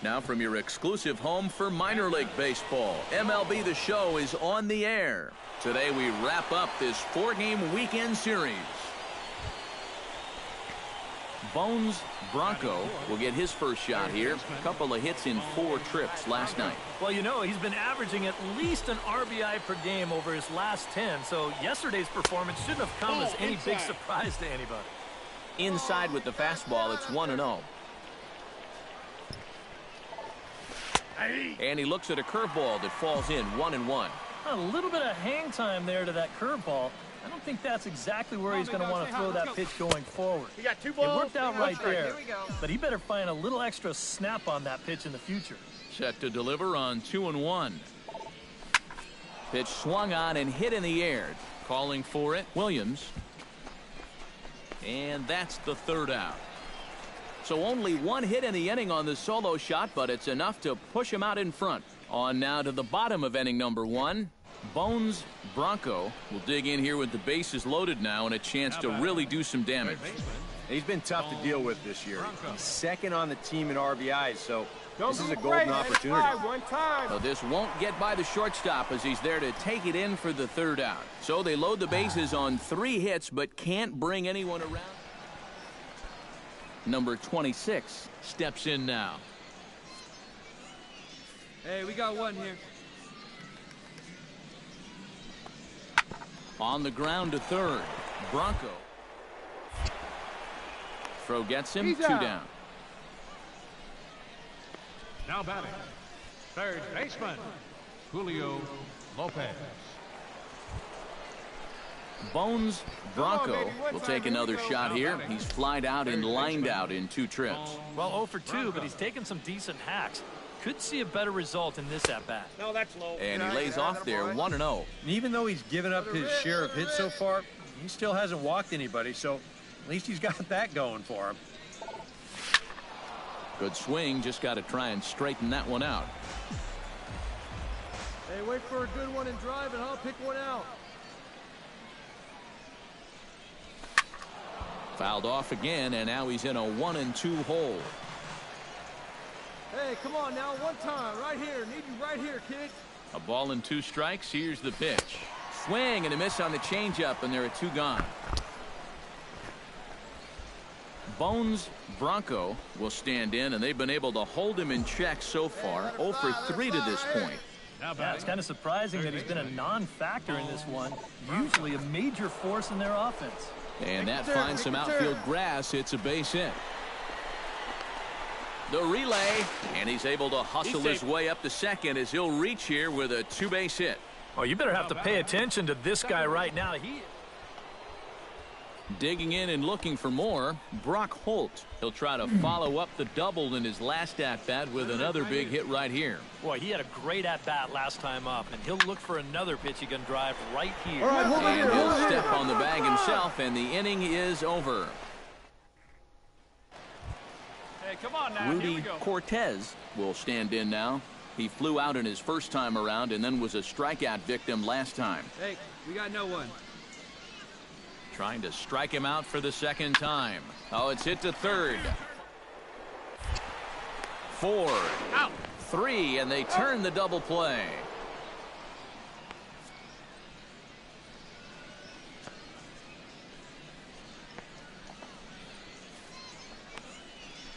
Now from your exclusive home for minor league baseball, MLB The Show is on the air. Today we wrap up this 4-game weekend series. Bones Bronco will get his first shot here. A couple of hits in 4 trips last night. Well, you know, he's been averaging at least an RBI per game over his last 10, so yesterday's performance shouldn't have come as any big surprise to anybody. Inside with the fastball, it's 1-0. And he looks at a curveball that falls in 1-1. A little bit of hang time there to that curveball. I don't think that's exactly where he's going to want to throw that pitch going forward. We got 2 It balls. worked out right there, but he better find a little extra snap on that pitch in the future. Set to deliver on 2-1. Pitch swung on and hit in the air. Calling for it, Williams. And that's the 3rd out. So only 1 hit in the inning on the solo shot, but it's enough to push him out in front. On now to the bottom of inning number 1. Bones Bronco will dig in here with the bases loaded now and a chance to really do some damage. He's been tough to deal with this year. He's 2nd on the team in RBIs, so this is a golden opportunity. So this won't get by the shortstop as he's there to take it in for the 3rd out. So they load the bases on 3 hits but can't bring anyone around. Number 26 steps in now. Hey, we got 1 here. On the ground to 3rd. Bronco. Throw gets him. 2 down. Now batting, 3rd baseman, Julio Lopez. Bones Bronco will take another shot here. He's flied out and lined out in 2 trips. Well, 0 for 2, but he's taken some decent hacks. Could see a better result in this at-bat. No, that's low. And he lays off there 1-0. Even though he's given up his share of hits so far, he still hasn't walked anybody, so at least he's got that going for him. Good swing, just got to try and straighten that one out. Hey, wait for a good one and drive, and I'll pick one out. Fouled off again, and now he's in a 1-2 hole. Hey, come on now, 1 time, right here. Need you right here, kid. A ball and 2 strikes. Here's the pitch. Swing and a miss on the changeup, and there are 2 gone. Bones Bronco will stand in, and they've been able to hold him in check so far. 0 for 3 to this point. Yeah, it's kind of surprising that he's been a non-factor in this one. Usually a major force in their offense. And that finds some outfield grass. It's a base hit. The relay, and he's able to hustle his way up to second as he'll reach here with a 2-base hit. Oh, you better have to pay attention to this guy right now. Digging in and looking for more, Brock Holt. He'll try to follow up the double in his last at-bat with another big hit right here. Boy, he had a great at-bat last time up, and he'll look for another pitch he can drive right here. And he'll step on the bag himself, and the inning is over. Hey, come on now. Rudy Cortez will stand in now. He flew out in his first time around and then was a strikeout victim last time. Hey, we got no one. Trying to strike him out for the 2nd time. Oh, it's hit to 3rd. 4, 3, and they turn the double play.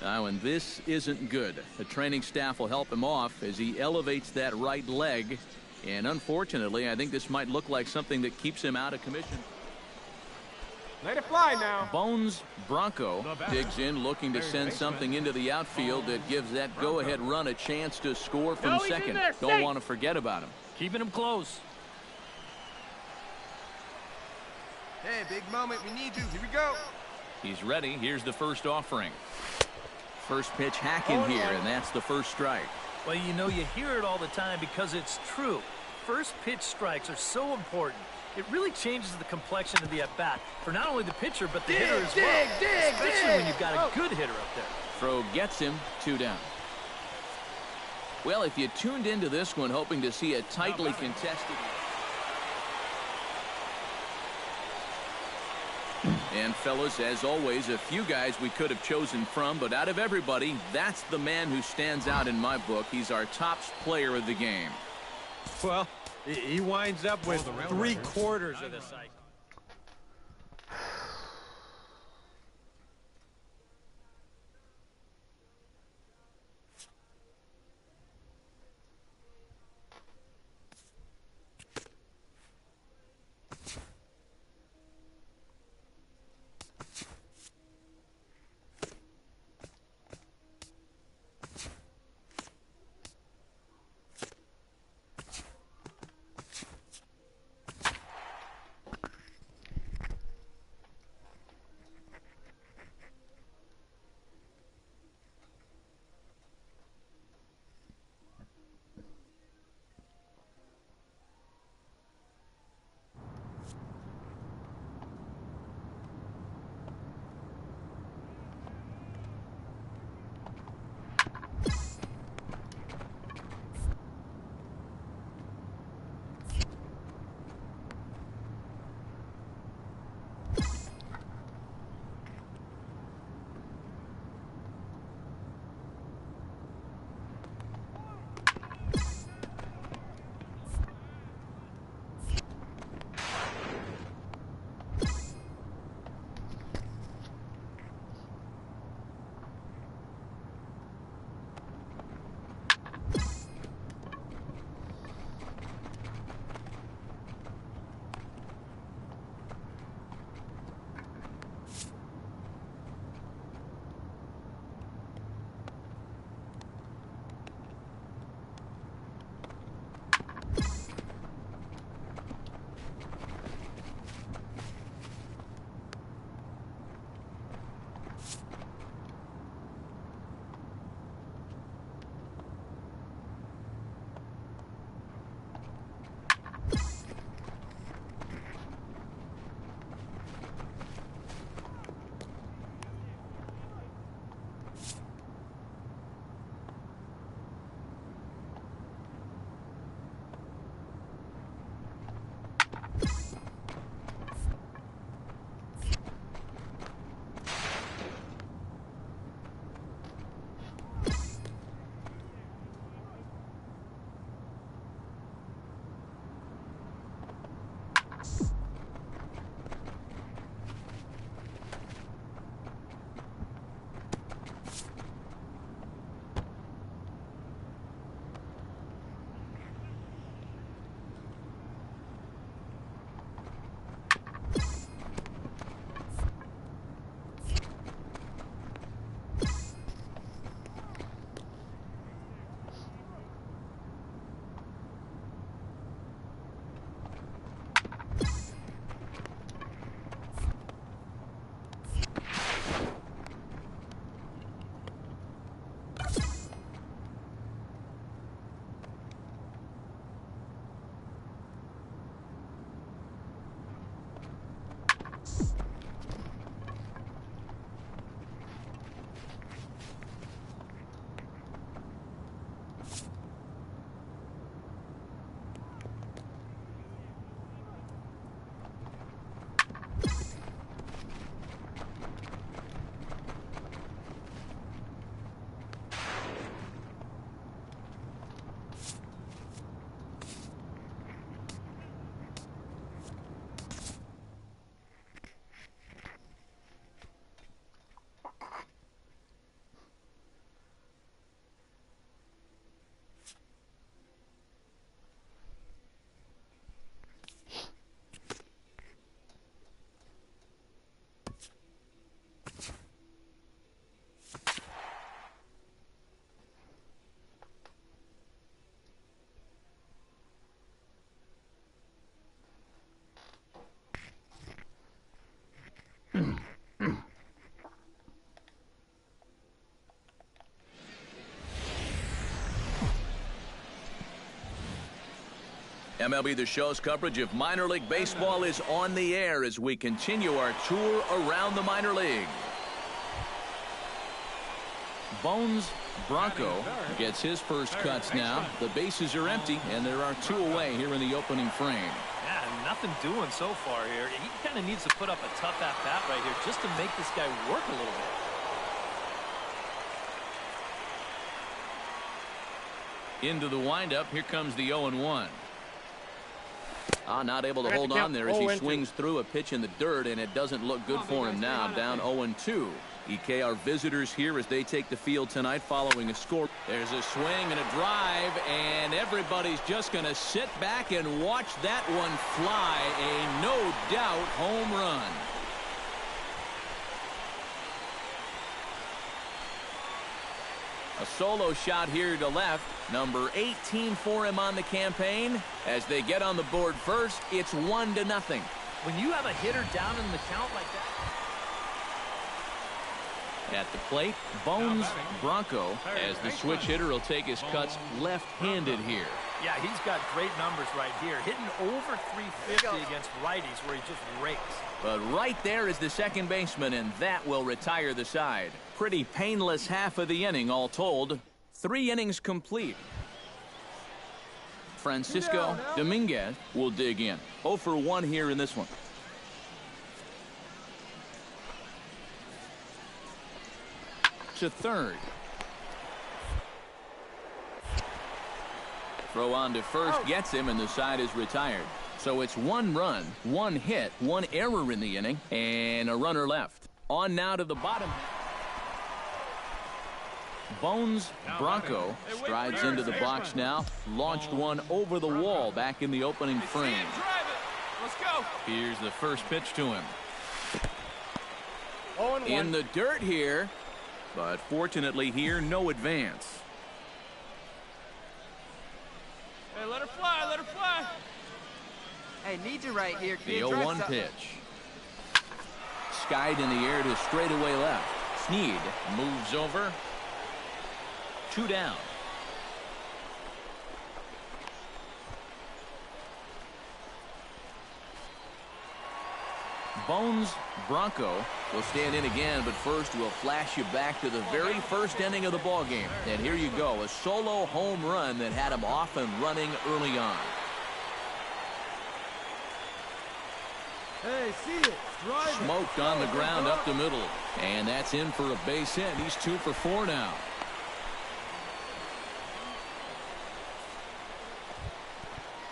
Now, and this isn't good. The training staff will help him off as he elevates that right leg. And unfortunately, I think this might look like something that keeps him out of commission. Let it fly now. Bones Bronco digs in, looking to send something into the outfield that gives that go-ahead run a chance to score from second. Don't want to forget about him. Keeping him close. Hey, big moment. We need you. Here we go. He's ready. Here's the first offering. First pitch hack in here, and that's the 1st strike. Well, you know, you hear it all the time because it's true. First pitch strikes are so important. It really changes the complexion of the at-bat for not only the pitcher, but the hitter as well. Especially when you've got a good hitter up there. Throw gets him. 2 down. Well, if you tuned into this one hoping to see a tightly contested... And fellas, as always, a few guys we could have chosen from, but out of everybody, that's the man who stands out in my book. He's our top player of the game. Well, he winds up with 3/4 of the cycle. MLB The Show's coverage of minor league baseball is on the air as we continue our tour around the minor league. Bones Bronco gets his first cuts now. The bases are empty, and there are two away here in the opening frame. Yeah, nothing doing so far here. He kind of needs to put up a tough at-bat right here just to make this guy work a little bit. Into the windup, here comes the 0-1. Not able to hold on there as he swings through a pitch in the dirt, and it doesn't look good for him now. Down 0-2. EK, our visitors here as they take the field tonight following a score. There's a swing and a drive, and everybody's just going to sit back and watch that one fly. A no-doubt home run. A solo shot here to left. Number 18 for him on the campaign. As they get on the board first, it's 1-0. When you have a hitter down in the count like that. At the plate, Bones Bronco, as the switch hitter will take his cuts left-handed here. Yeah, he's got great numbers right here. Hitting over 350 against righties where he just rakes. But right there is the second baseman, and that will retire the side. Pretty painless half of the inning, all told. 3 innings complete. Francisco Dominguez will dig in. 0 for 1 here in this one. To third. Throw on to first gets him, and the side is retired. So it's 1 run, 1 hit, 1 error in the inning, and a runner left. On now to the bottom. Bones Bronco strides into the box now. Launched one over the wall back in the opening frame. Let's go. Here's the first pitch to him. In the dirt here, but fortunately here, no advance. Hey, let her fly, let her fly. Hey, need you right here, The kid. 0-1 pitch. Skied in the air to straightaway left. Sneed moves over. 2 down. Bones Bronco will stand in again, but first we'll flash you back to the very first inning of the ball game. And here you go, a solo home run that had him off and running early on. Hey, see it. Drive it. Smoked on the ground up the middle, and that's in for a base hit. He's 2 for 4 now.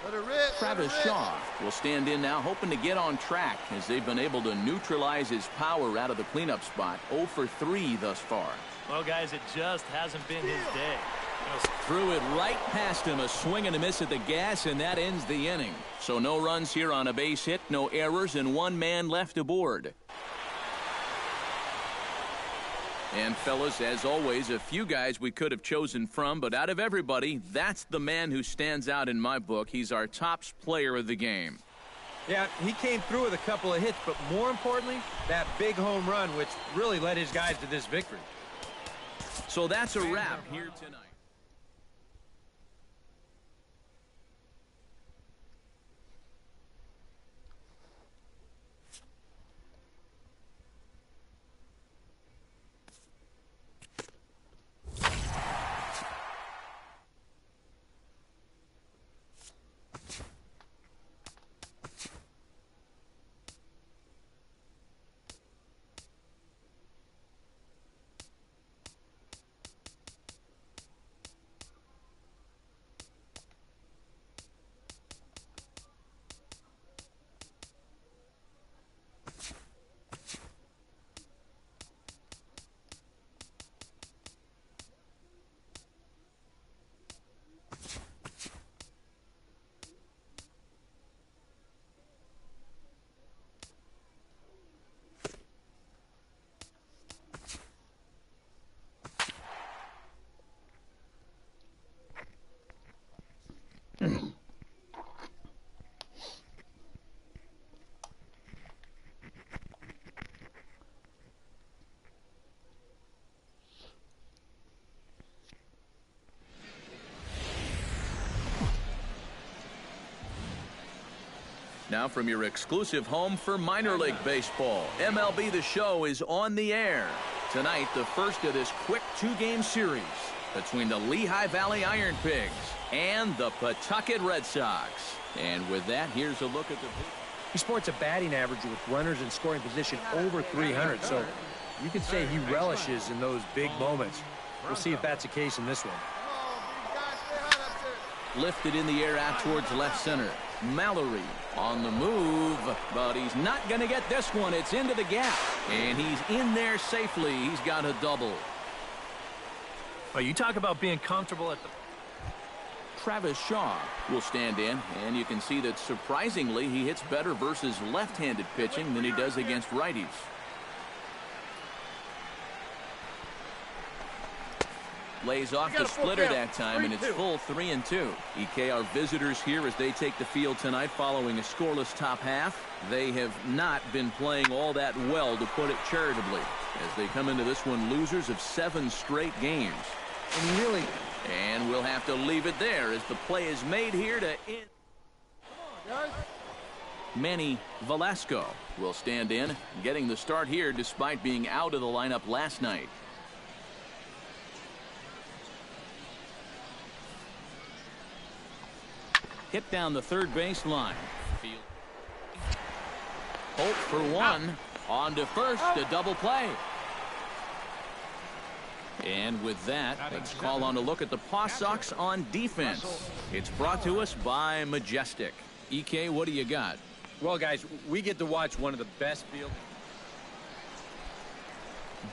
Let her rip. Travis Shaw will stand in now, hoping to get on track as they've been able to neutralize his power out of the cleanup spot. 0 for 3 thus far. Well, guys, it just hasn't been his day. Threw it right past him, a swing and a miss at the gas, and that ends the inning. So no runs here on a base hit, no errors, and 1 man left aboard. And fellas, as always, a few guys we could have chosen from, but out of everybody, that's the man who stands out in my book. He's our top player of the game. Yeah, he came through with a couple of hits, but more importantly, that big home run, which really led his guys to this victory. So that's a wrap here tonight. Now from your exclusive home for minor league baseball, MLB The Show is on the air. Tonight, the first of this quick 2-game series. between the Lehigh Valley Iron Pigs and the Pawtucket Red Sox. And with that, here's a look at the... He sports a batting average with runners in scoring position over 300, so you could say he relishes in those big moments. We'll see if that's the case in this one. Lifted in the air out towards left center. Mallory on the move, but he's not going to get this one. It's into the gap, and he's in there safely. He's got a double. Well, you talk about being comfortable at the... Travis Shaw will stand in, and you can see that surprisingly he hits better versus left-handed pitching than he does against righties. Lays off the splitter that time, and it's full 3-2. EK, our visitors here as they take the field tonight following a scoreless top half. They have not been playing all that well, to put it charitably, as they come into this one losers of 7 straight games. And we'll have to leave it there as the play is made here to end. Manny Velasco will stand in, getting the start here despite being out of the lineup last night. Hit down the third base line. Hope for one. On to first, a double play. And with that, let's call on a look at the Paw Sox on defense. It's brought to us by Majestic. EK, what do you got? Well, guys, we get to watch one of the best field.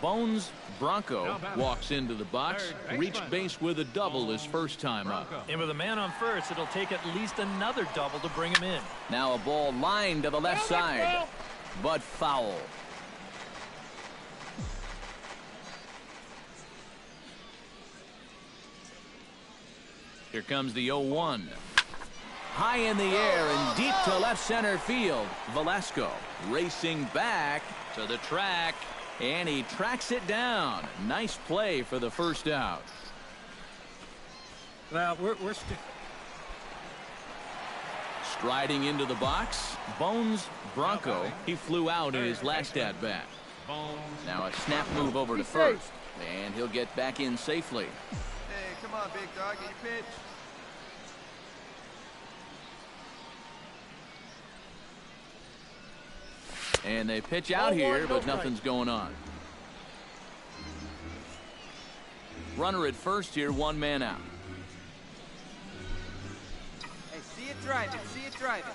Bones Bronco walks into the box, reached base with a double his first time up. And with a man on first, it'll take at least another double to bring him in. Now a ball lined to the left side, but foul. Here comes the 0-1. High in the air and deep to left center field. Velasco racing back to the track, and he tracks it down. Nice play for the first out. Well, we're striding into the box, Bones Bronco. He flew out in his last at bat. Now a snap move over to first, and he'll get back in safely. Hey, come on, big dog, get your pitch. And they pitch out here, but nothing's going on. Runner at first here, 1 man out. Hey, see it drive it, see it drive it.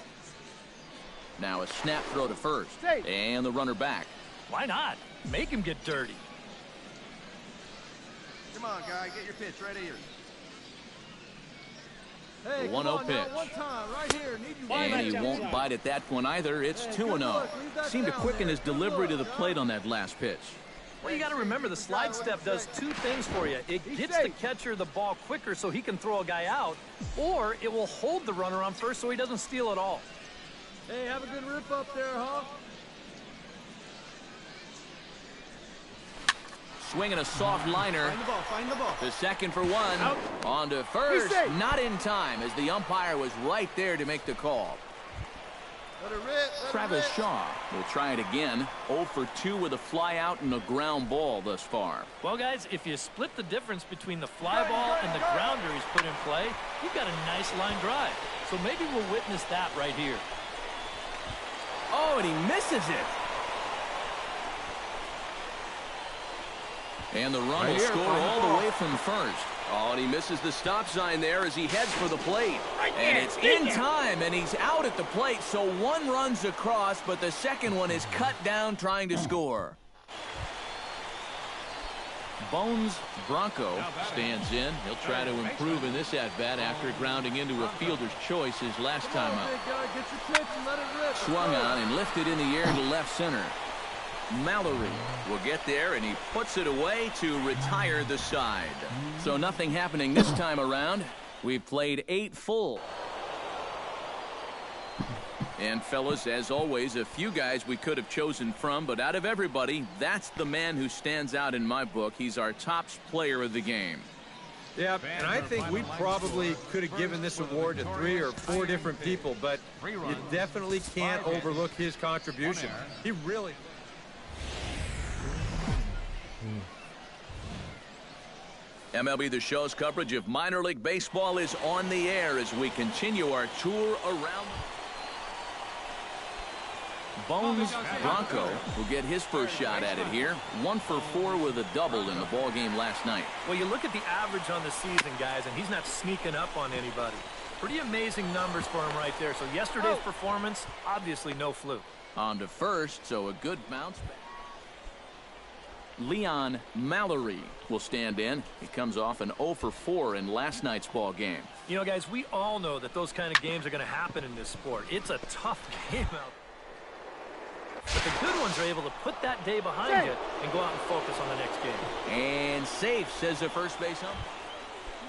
Now a snap throw to first, and the runner back. Why not? Make him get dirty. Come on, guy, get your pitch right here. The 1-0 pitch. And he won't bite at that one either. It's 2-0. Seemed to quicken his delivery to the plate on that last pitch. Well, you got to remember the slide step does 2 things for you. It gets the catcher the ball quicker so he can throw a guy out, or it will hold the runner on first so he doesn't steal it all. Hey, have a good rip up there, huh? Swinging a soft liner. Find the ball. The second for 1. Out. On to first. Not in time as the umpire was right there to make the call. Let it rip, Travis Shaw will try it again. 0 for 2 with a fly out and a ground ball thus far. Well, guys, if you split the difference between the fly ball and the grounder he's put in play, you've got a nice line drive. So maybe we'll witness that right here. Oh, and he misses it. And the run will score all the way from first. Oh, and he misses the stop sign there as he heads for the plate. And it's in time, and he's out at the plate, so 1 runs across, but the second one is cut down trying to score. Bones Bronco stands in. He'll try to improve in this at-bat after grounding into a fielder's choice his last time out. Swung on and lifted in the air to left center. Mallory will get there, and he puts it away to retire the side. So nothing happening this time around. We've played 8 full. And fellas, as always, a few guys we could have chosen from, but out of everybody, that's the man who stands out in my book. He's our top player of the game. Yeah, and I think we probably could have given this award to 3 or 4 different people, but you definitely can't overlook his contribution. He really... MLB The Show's coverage of minor league baseball is on the air as we continue our tour around. Bones Bronco will get his first shot at it here. 1 for 4 with a double in the ball game last night. Well, you look at the average on the season, guys, and he's not sneaking up on anybody. Pretty amazing numbers for him right there. So yesterday's performance, obviously no fluke. On to first, so a good bounce back. Leon Mallory will stand in. He comes off an 0 for 4 in last night's ball game. You know, guys, we all know that those kind of games are going to happen in this sport. It's a tough game out. But the good ones are able to put that day behind you and go out and focus on the next game. And safe, says the first base ump.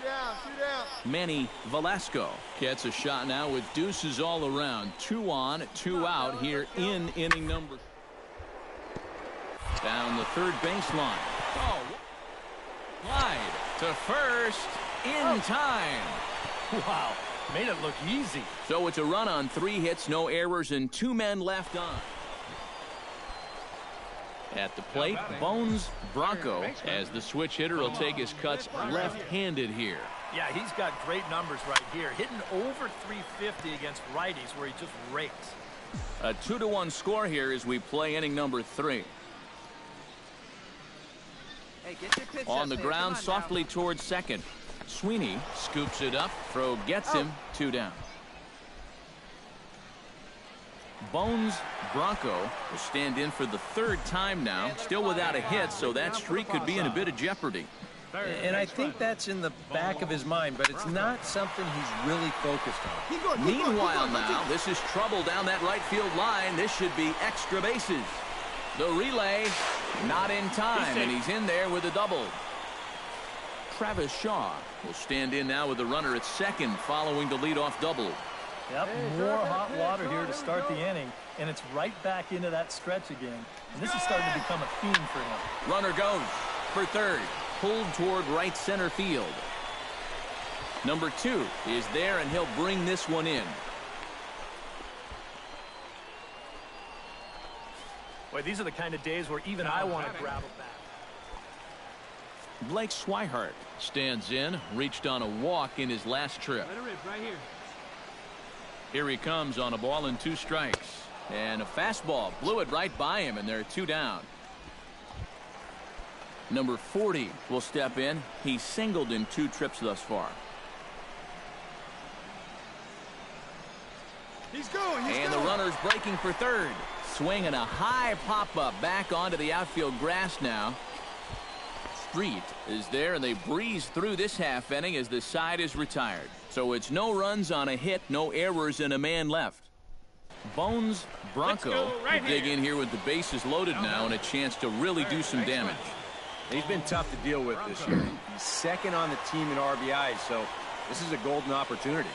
Shoot out. Manny Velasco gets a shot now with deuces all around. 2 on, 2 out here in inning number. Down the third baseline. Oh, slide to first in time. Wow, made it look easy. So it's a run on 3 hits, no errors, and 2 men left on. At the plate, Bones Bronco, as the switch hitter will take his cuts left-handed here. Yeah, he's got great numbers right here. Hitting over 350 against righties where he just rakes. A 2-1 score here as we play inning number 3. Hey, get your pitch On up the there. ground, Come on softly now. towards second. Sweeney scoops it up. Throw gets him. 2 down. Bones Bronco will stand in for the 3rd time now. Still without a hit, so that streak could be in a bit of jeopardy. And I think that's in the back of his mind, but it's not something he's really focused on. Keep going, Meanwhile now, this is trouble down that right field line. This should be extra bases. The relay not in time, and he's in there with a double. Travis Shaw will stand in now with the runner at second following the leadoff double. Yep, more hot water here to start the inning, and it's right back into that stretch again. And this is starting to become a theme for him. Runner goes for third, pulled toward right center field. Number 2 is there, and he'll bring this one in. Boy, these are the kind of days where even I want to grab a bat. Blake Swihart stands in, reached on a walk in his last trip. Let it rip right here. Here he comes on a ball and 2 strikes. And a fastball blew it right by him, and there are 2 down. Number 40 will step in. He's singled in 2 trips thus far. He's going. And the runner's breaking for third. Swinging a high pop-up back onto the outfield grass now. Street is there, and they breeze through this half inning as the side is retired. So it's no runs on a hit, no errors, and a man left. Bones Bronco will dig in here with the bases loaded now and a chance to really do some damage. He's been tough to deal with this year. He's second on the team in RBIs, so this is a golden opportunity.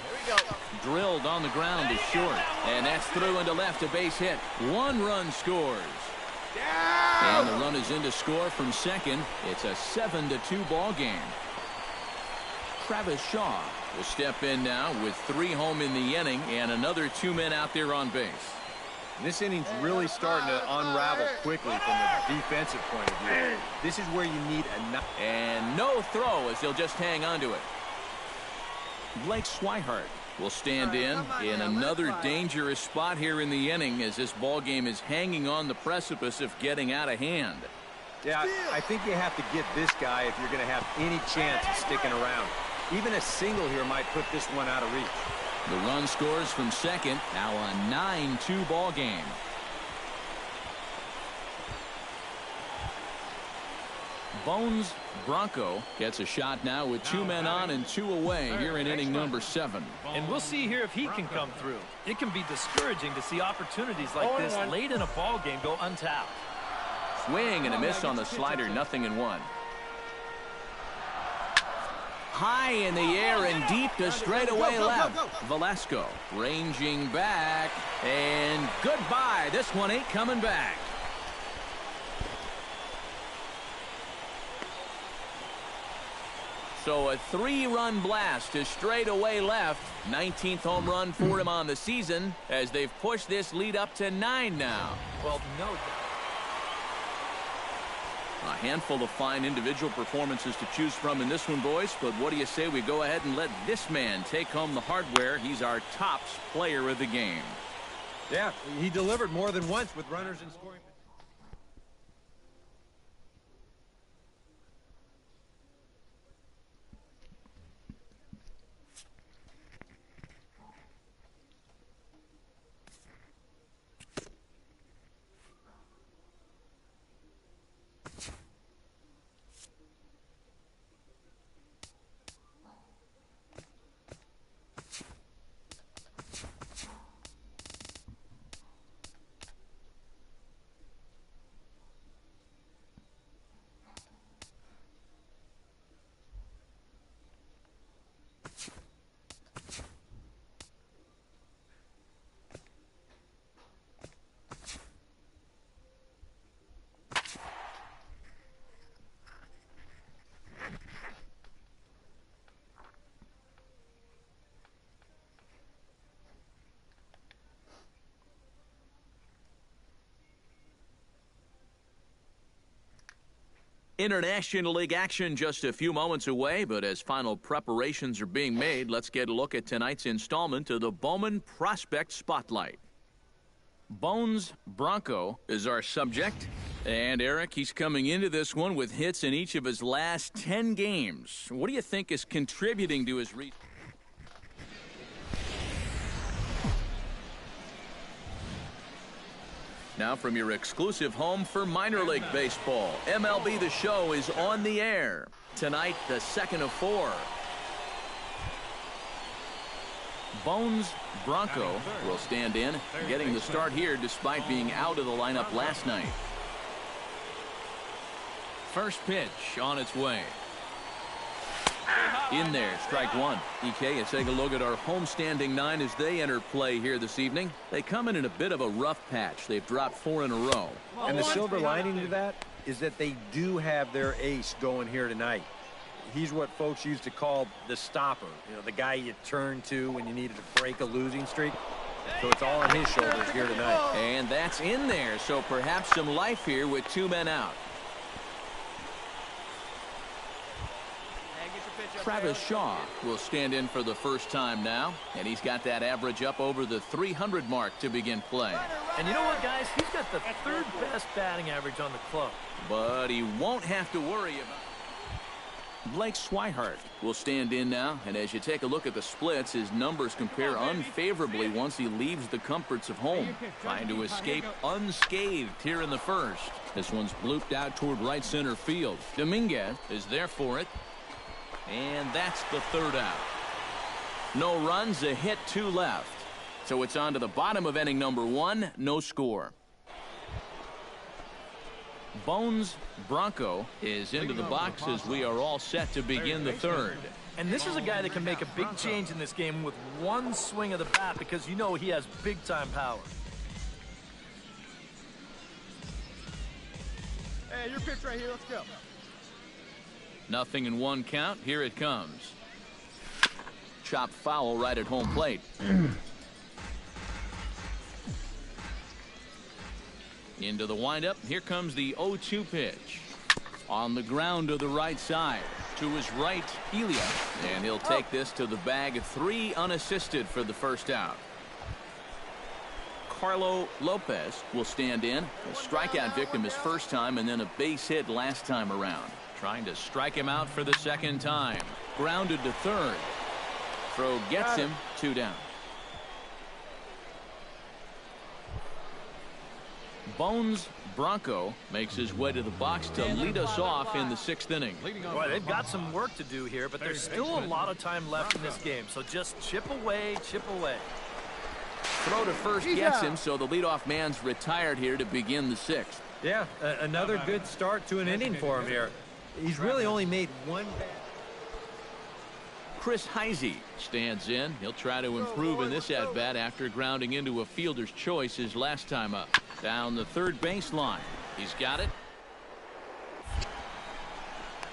Drilled on the ground is short, and that's through into left, a base hit. 1 run scores. And the run is in to score from second. It's a 7-2 ball game. Travis Shaw will step in now with 3 home in the inning and another 2 men out there on base. This inning's really starting to unravel quickly from the defensive point of view. This is where you need a... And no throw as they'll just hang on to it. Blake Swihart will stand in another dangerous spot here in the inning as this ball game is hanging on the precipice of getting out of hand. Yeah, I think you have to get this guy if you're going to have any chance of sticking around. Even a single here might put this one out of reach. The run scores from second. Now a 9-2 ball game. Bones Bronco gets a shot now with 2 men on and 2 away here in inning number 7. And we'll see here if he can come through. It can be discouraging to see opportunities like this late in a ball game go untapped. Swing and a miss on the slider, 0-1. High in the air and deep to straightaway left. Velasco ranging back, and goodbye. This one ain't coming back. So a 3-run blast to straightaway left. 19th home run for him on the season as they've pushed this lead up to 9 now. Well, no doubt. A handful of fine individual performances to choose from in this one, boys. But what do you say we go ahead and let this man take home the hardware? He's our tops player of the game. Yeah, he delivered more than once with runners in scoring. International League action just a few moments away, but as final preparations are being made, let's get a look at tonight's installment of the Bowman Prospect Spotlight. Bones Bronco is our subject, and Eric, he's coming into this one with hits in each of his last 10 games. What do you think is contributing to his Now from your exclusive home for minor league baseball, MLB The Show is on the air. Tonight, the second of 4. Bones Bronco will stand in, getting the start here despite being out of the lineup last night. First pitch on its way. In there, strike one. EK, let's take a look at our homestanding 9 as they enter play here this evening. They come in a bit of a rough patch. They've dropped 4 in a row. And the silver lining to that is that they do have their ace going here tonight. He's what folks used to call the stopper. You know, the guy you turn to when you needed to break a losing streak. So it's all on his shoulders here tonight. And that's in there, so perhaps some life here with 2 men out. Travis Shaw will stand in for the first time now, and he's got that average up over the 300 mark to begin play. And you know what, guys? He's got the 3rd best batting average on the club. But he won't have to worry about. Blake Swihart will stand in now, and as you take a look at the splits, his numbers compare unfavorably once he leaves the comforts of home, trying to escape unscathed here in the first. This one's blooped out toward right center field. Dominguez is there for it. And that's the 3rd out. No runs, a hit, 2 left. So it's on to the bottom of inning number 1, no score. Bones Bronco is into the box as we are all set to begin the 3rd. And this is a guy that can make a big change in this game with one swing of the bat because you know he has big-time power. Hey, your pitch right here. Let's go. Nothing in 1 count. Here it comes. Chopped foul right at home plate. Into the windup. Here comes the 0-2 pitch. On the ground to the right side. To his right, Elia. And he'll take this to the bag. 3 unassisted for the first out. Carlo Lopez will stand in. A strikeout victim his first time and then a base hit last time around. Trying to strike him out for the 2nd time. Grounded to 3rd. Throw gets him, 2 down. Bones Bronco makes his way to the box to lead us off in the 6th inning. Boy, they've got some work to do here, but there's still a lot of time left in this game. So just chip away, chip away. Throw to first gets him, so the leadoff man's retired here to begin the 6th. Yeah, another good start to an inning for him here. He's really only made 1 bad. Chris Heisey stands in. He'll try to improve in this at-bat after grounding into a fielder's choice his last time up. Down the 3rd baseline. He's got it.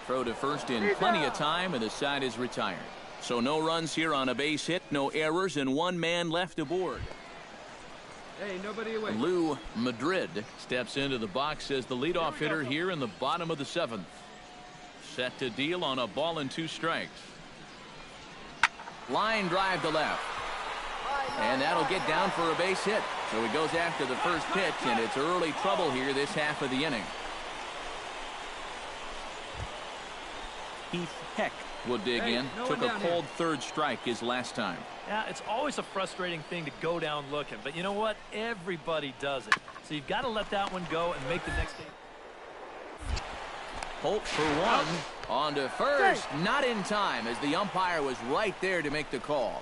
Throw to first in plenty of time, and the side is retired. So no runs here on a base hit, no errors, and 1 man left aboard. Hey, nobody away. Lou Madrid steps into the box as the leadoff hitter here in the bottom of the 7th. Set to deal on a ball and 2 strikes. Line drive to left. And that'll get down for a base hit. So he goes after the first pitch, and it's early trouble here this half of the inning. Heath Heck will dig in. Took a cold third strike his last time. Yeah, it's always a frustrating thing to go down looking, but you know what? Everybody does it. So you've got to let that one go and make the next game. Hope for one. On to first. Not in time, as the umpire was right there to make the call.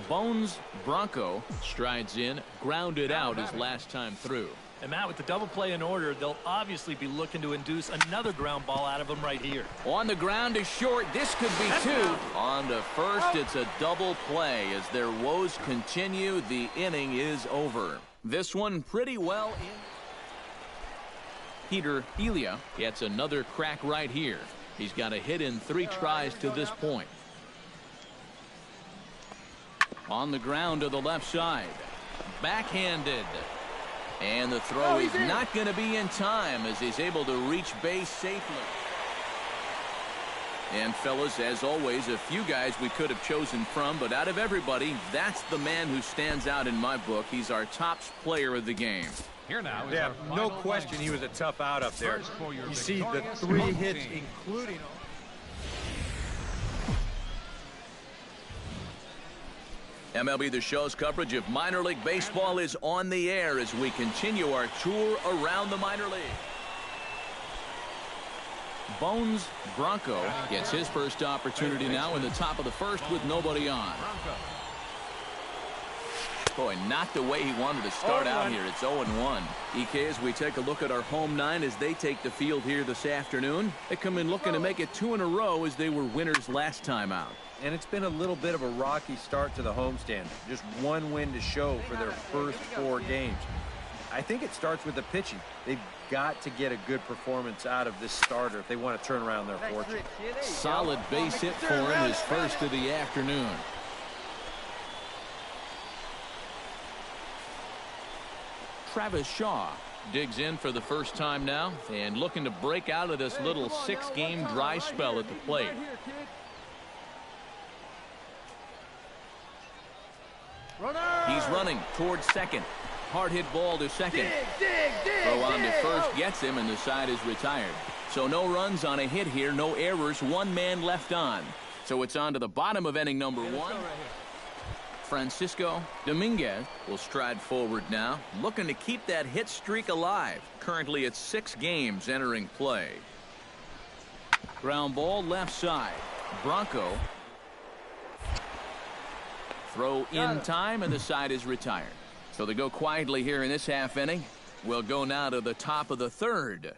Bones Bronco strides in, grounded out his last time through. And Matt, with the double play in order, they'll obviously be looking to induce another ground ball out of him right here. On the ground is short. This could be 2. On to first, it's a double play. As their woes continue, the inning is over. This one pretty well in. Peter Helia gets another crack right here. He's got a hit in 3 tries to this point. On the ground to the left side. Backhanded. And the throw is not going to be in time as he's able to reach base safely. And fellas, as always, a few guys we could have chosen from, but out of everybody, that's the man who stands out in my book. He's our top player of the game. Here now is Yeah, our no final question lineup. he was a tough out up there. First for your You see the victorious 3 home hits, team. including... MLB The Show's coverage of minor league baseball is on the air as we continue our tour around the minor league. Bones Bronco gets his first opportunity now in the top of the 1st with nobody on. Boy, not the way he wanted to start out here. It's 0-1. EK, as we take a look at our home 9 as they take the field here this afternoon. They come in looking to make it 2 in a row as they were winners last time out. And it's been a little bit of a rocky start to the homestand. Just 1 win to show for their first 4 games. I think it starts with the pitching. They've got to get a good performance out of this starter if they want to turn around their fortune. Solid base hit for him, his first of the afternoon. Travis Shaw digs in for the first time now and looking to break out of this little 6-game dry spell at the plate. He's running towards second. Hard hit ball to second. Throw on to first gets him, and the side is retired. So no runs on a hit here, no errors, 1 man left on. So it's on to the bottom of inning number 1. Francisco Dominguez will stride forward now, looking to keep that hit streak alive. Currently it's 6 games entering play. Ground ball left side. Bronco. Throw in time, and the side is retired. So they go quietly here in this half inning. We'll go now to the top of the 3rd.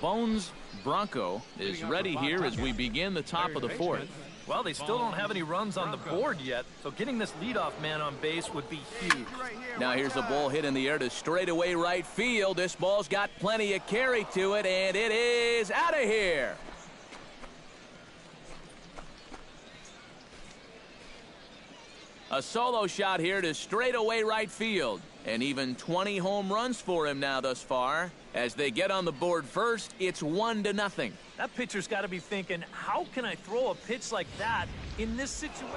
Bones Bronco is ready here as we begin the top of the 4th. Well, they still don't have any runs on the board yet, so getting this leadoff man on base would be huge. Now here's a ball hit in the air to straightaway right field. This ball's got plenty of carry to it, and it is out of here. A solo shot here to straightaway right field. And even 20 home runs for him now thus far. As they get on the board first, it's 1-0. That pitcher's got to be thinking, how can I throw a pitch like that in this situation?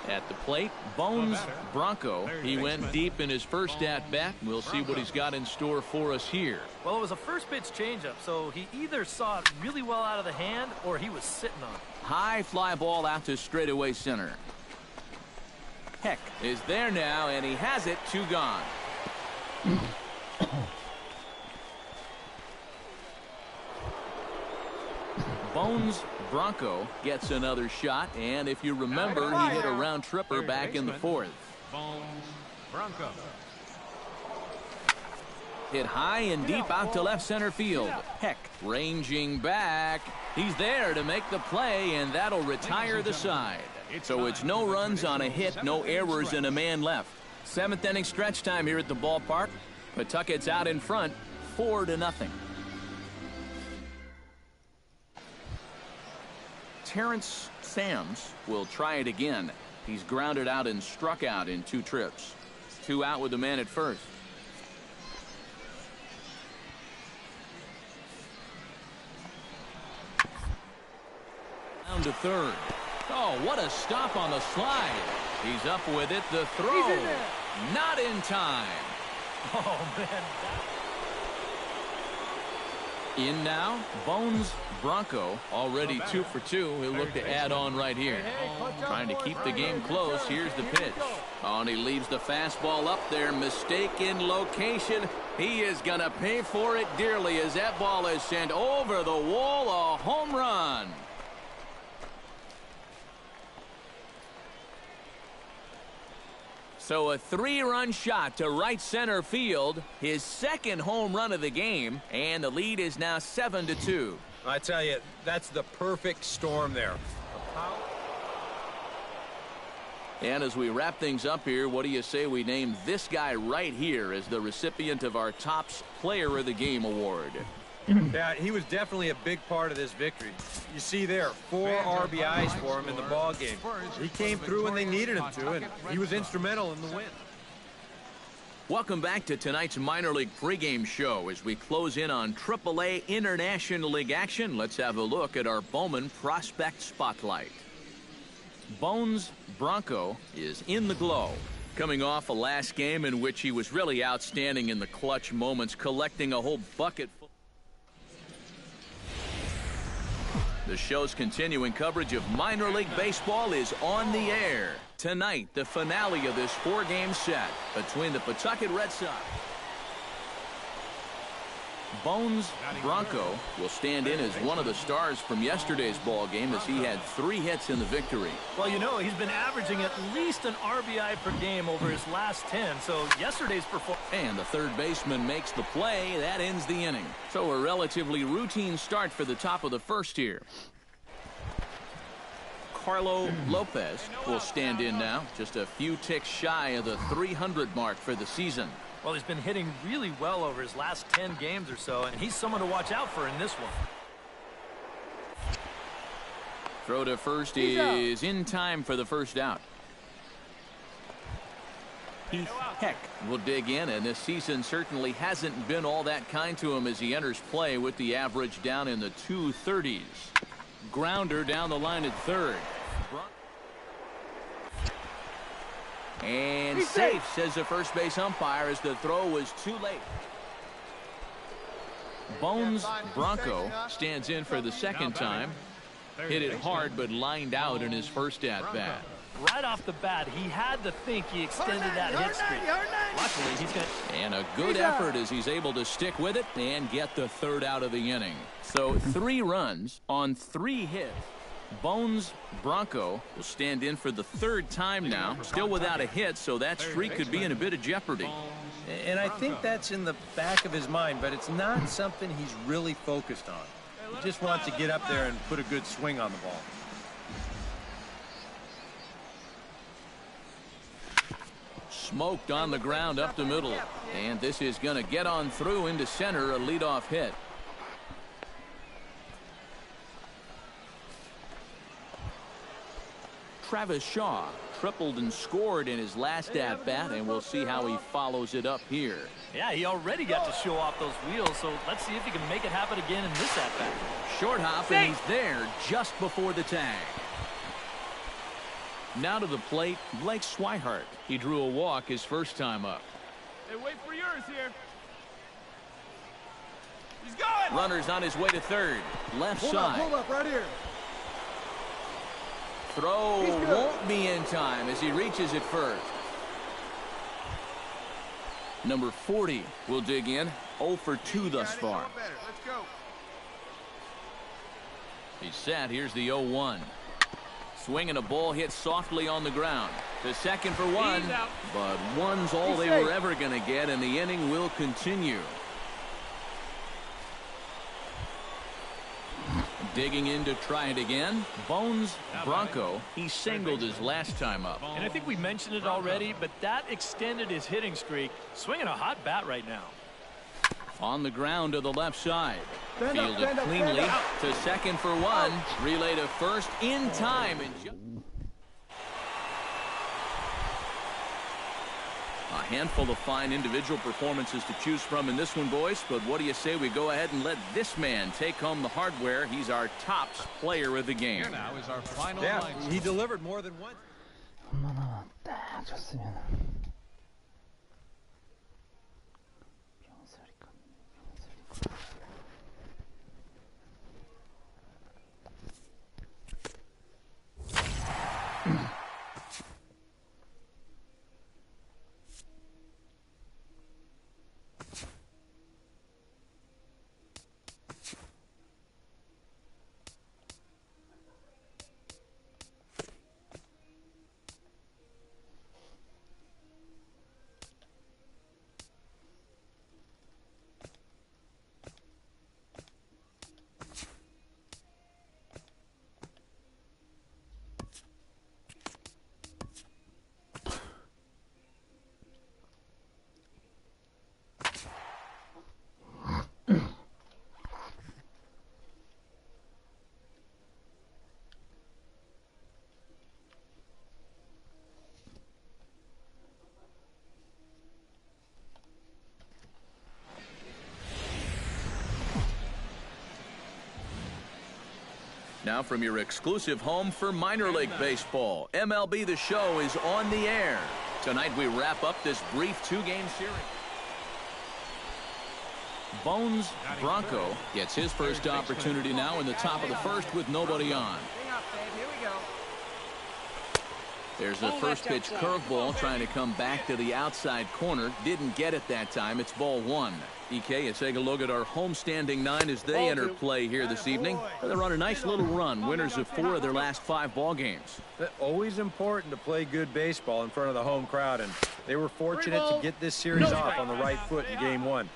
At the plate, Bones Bronco. He went deep in his first at-bat. We'll see what he's got in store for us here. Well, it was a first pitch changeup, so he either saw it really well out of the hand or he was sitting on it. High fly ball out to straightaway center. Heck is there now, and he has it. 2 gone. Bones Bronco gets another shot, and if you remember, he hit a round tripper back in the 4th. Bones Bronco. Hit high and deep out to left center field. Heck ranging back. He's there to make the play, and that'll retire the side. So it's no runs on a hit, no errors, and a man left. 7th inning stretch time here at the ballpark. Pawtucket's out in front, 4-0. Terrence Sams will try it again. He's grounded out and struck out in 2 trips. 2 out with the man at first. Down to third. Oh, what a stop on the slide. He's up with it. The throw. Not in time. Oh, man. In now, Bones Bronco, already 2 for 2. He'll look to add on right here. Trying to keep the game close. Here's the pitch. Oh, and he leaves the fastball up there. Mistaken location. He is going to pay for it dearly as that ball is sent over the wall. A home run. So a 3-run shot to right center field, his 2nd home run of the game, and the lead is now 7-2. I tell you, that's the perfect storm there. And as we wrap things up here, what do you say we name this guy right here as the recipient of our Topps Player of the Game award? Yeah, he was definitely a big part of this victory. You see there, 4 RBIs for him in the ball game. He came through when they needed him to, and he was instrumental in the win. Welcome back to tonight's minor league pregame show. As we close in on AAA International League action, let's have a look at our Bowman Prospect Spotlight. Bones Bronco is in the glow, coming off a last game in which he was really outstanding in the clutch moments, collecting a whole bucket. The show's continuing coverage of minor league baseball is on the air. Tonight, the finale of this 4-game set between the Pawtucket Red Sox. Bones Bronco will stand in as one of the stars from yesterday's ball game as he had 3 hits in the victory. Well, you know, he's been averaging at least an RBI per game over his last 10, so yesterday's performance. And the third baseman makes the play. That ends the inning. So a relatively routine start for the top of the first here. Carlo Lopez will stand in now, just a few ticks shy of the 300 mark for the season. Well, he's been hitting really well over his last 10 games or so, and he's someone to watch out for in this one. Throw to first is in time for the first out. Heath Heck will dig in, and this season certainly hasn't been all that kind to him as he enters play with the average down in the 230s. Grounder down the line at third. And safe, says the first base umpire, as the throw was too late. Bones Bronco stands in for the 2nd time. Hit it hard, but lined out in his first at-bat. Right off the bat, he had to think he extended that hit streak. Luckily, he's going to... And a good effort as he's able to stick with it and get the 3rd out of the inning. So 3 runs on 3 hits. Bones Bronco will stand in for the 3rd time now, still without a hit, so that streak could be in a bit of jeopardy. And I think that's in the back of his mind, but it's not something he's really focused on. He just wants to get up there and put a good swing on the ball. Smoked on the ground up the middle, and this is going to get on through into center, a leadoff hit. Travis Shaw tripled and scored in his last at-bat, and we'll see how he follows it up here. Yeah, he already got to show off those wheels, so let's see if he can make it happen again in this at-bat. Short hop, and he's there just before the tag. Now to the plate, Blake Swihart. He drew a walk his first time up. Hey, wait for yours here. He's going! Runner's on his way to third. Left side. Hold up, right here. Throw won't be in time as he reaches it first. Number 40 will dig in. 0 for 2 thus far. Let's go. He's set. Here's the 0-1. Swinging a ball hit softly on the ground. To second for 1. But 1's all they were ever going to get, and the inning will continue. Digging in to try it again. Bones Bronco. He singled his last time up. And I think we mentioned it already, but that extended his hitting streak. Swinging a hot bat right now. On the ground to the left side. Fielded cleanly to second for one. Relay to first in time. A handful of fine individual performances to choose from in this one, boys. But what do you say we go ahead and let this man take home the hardware? He's our top player of the game. Here now is our final line. He delivered more than once. Now from your exclusive home for minor league baseball, MLB The Show is on the air. Tonight we wrap up this brief two-game series. Bones Bronco gets his first opportunity now in the top of the first with nobody on. There's the first pitch curveball trying to come back to the outside corner. Didn't get it that time. It's ball one. EK, you take a look at our homestanding nine as they enter play here this evening. They run a nice little run, winners of 4 of their last 5 ball games. Always important to play good baseball in front of the home crowd, and they were fortunate to get this series off on the right foot in game 1.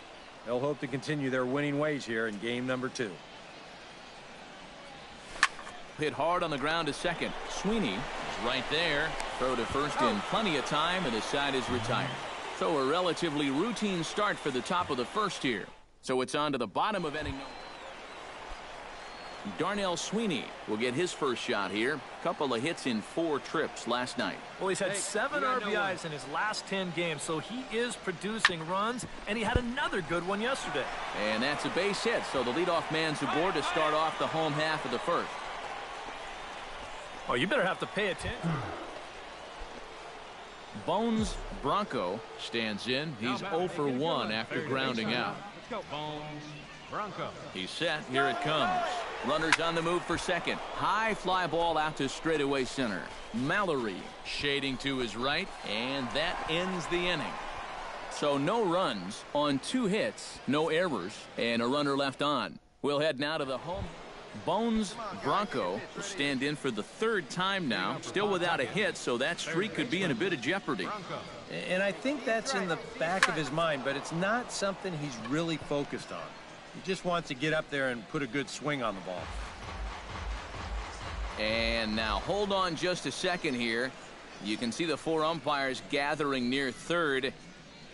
They'll hope to continue their winning ways here in game number 2. Hit hard on the ground to second. Sweeney is right there. Throw to first in plenty of time, and his side is retired. So a relatively routine start for the top of the first here. So it's on to the bottom of inning. Darnell Sweeney will get his first shot here. Couple of hits in 4 trips last night. Well, he's had 7 RBIs in his last 10 games, so he is producing runs, and he had another good one yesterday. And that's a base hit, so the leadoff man's aboard to start off the home half of the first. Oh, you better have to pay attention. Bones Bronco stands in. He's 0 for 1 after grounding out. Bones Bronco. He's set. Here it comes. Runners on the move for second. High fly ball out to straightaway center. Mallory shading to his right, and that ends the inning. So no runs on 2 hits, no errors, and a runner left on. We'll head now to the home. Bones Bronco will stand in for the 3rd time now, still without a hit, so that streak could be in a bit of jeopardy. And I think that's in the back of his mind, but it's not something he's really focused on. He just wants to get up there and put a good swing on the ball. And now hold on just a second here. You can see the 4 umpires gathering near third,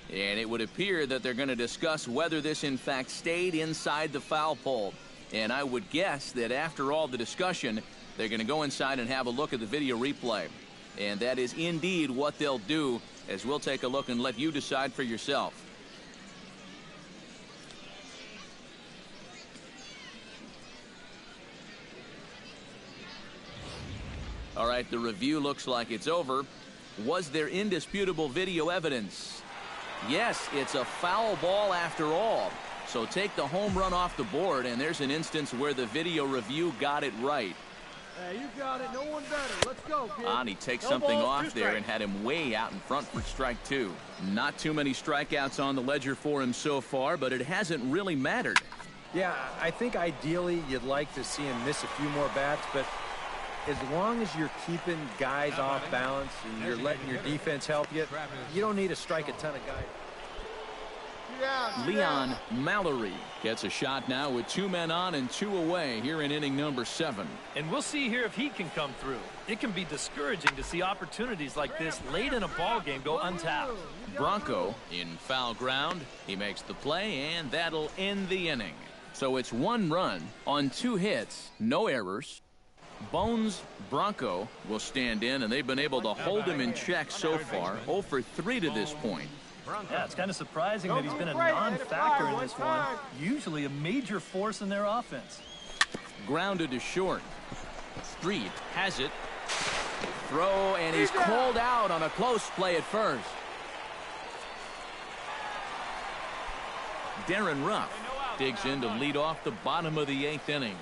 and it would appear that they're going to discuss whether this in fact stayed inside the foul pole. And I would guess that after all the discussion, they're going to go inside and have a look at the video replay. And that is indeed what they'll do, as we'll take a look and let you decide for yourself. All right, the review looks like it's over. Was there indisputable video evidence? Yes, it's a foul ball after all. So take the home run off the board, and there's an instance where the video review got it right. Hey, you got it. No one better. Let's go, kid. Ani takes something off there and had him way out in front for strike 2. Not too many strikeouts on the ledger for him so far, but it hasn't really mattered. Yeah, I think ideally you'd like to see him miss a few more bats, but as long as you're keeping guys off balance and you're letting your defense help you, you don't need to strike a ton of guys. Leon Mallory gets a shot now with 2 men on and 2 away here in inning number 7. And we'll see here if he can come through. It can be discouraging to see opportunities like this late in a ball game go untapped. Bronco in foul ground. He makes the play, and that'll end the inning. So it's 1 run on 2 hits, no errors. Bones Bronco will stand in, and they've been able to hold him in check so far. 0 for 3 to this point. Yeah, it's kind of surprising that he's been a non-factor in this one. Usually a major force in their offense. Grounded to short. Street has it. Throw, and he's called out on a close play at first. Darren Ruff digs in to lead off the bottom of the 8th inning.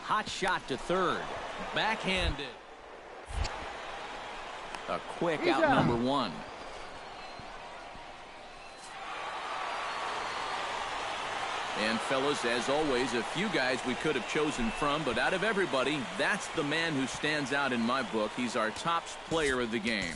Hot shot to third. Backhanded. A quick out number 1. And fellas, as always, a few guys we could have chosen from, but out of everybody, that's the man who stands out in my book. He's our top player of the game.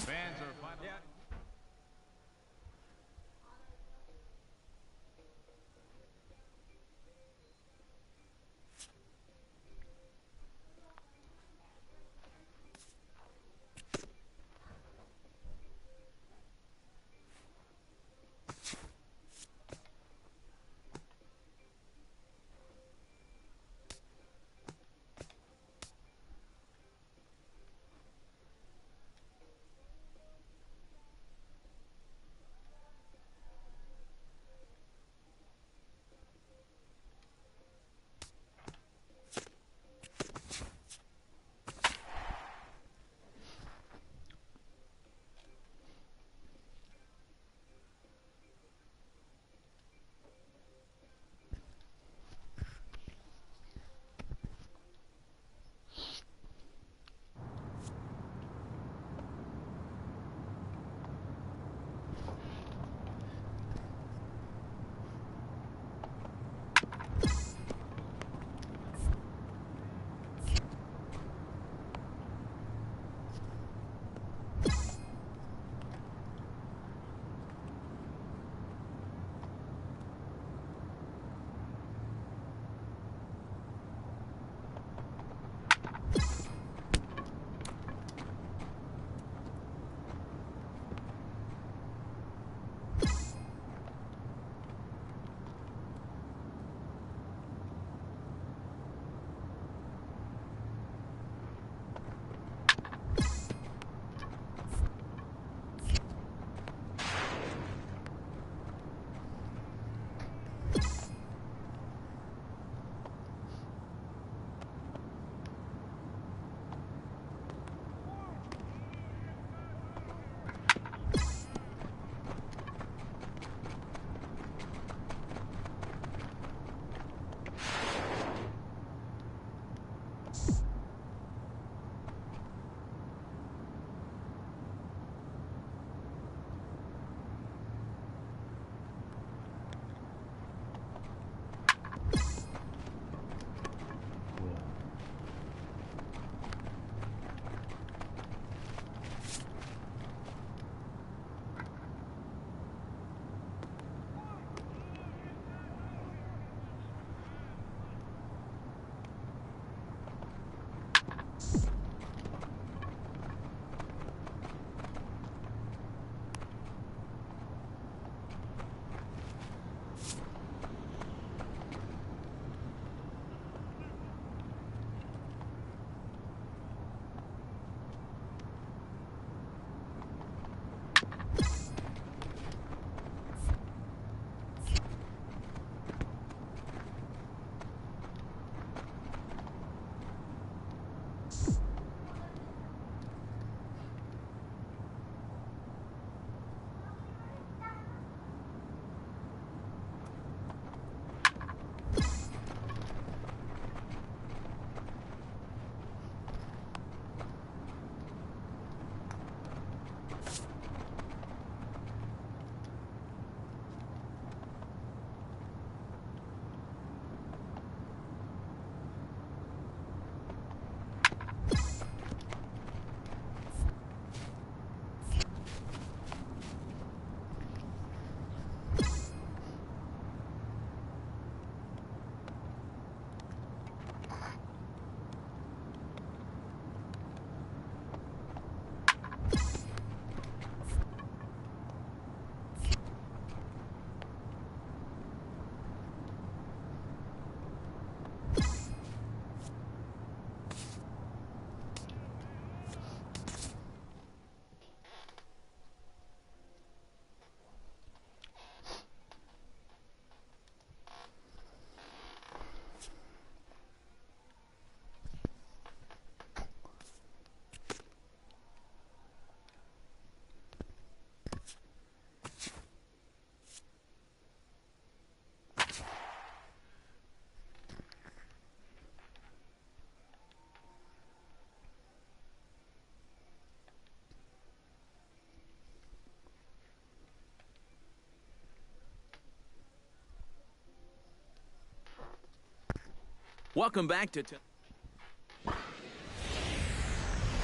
Welcome back to...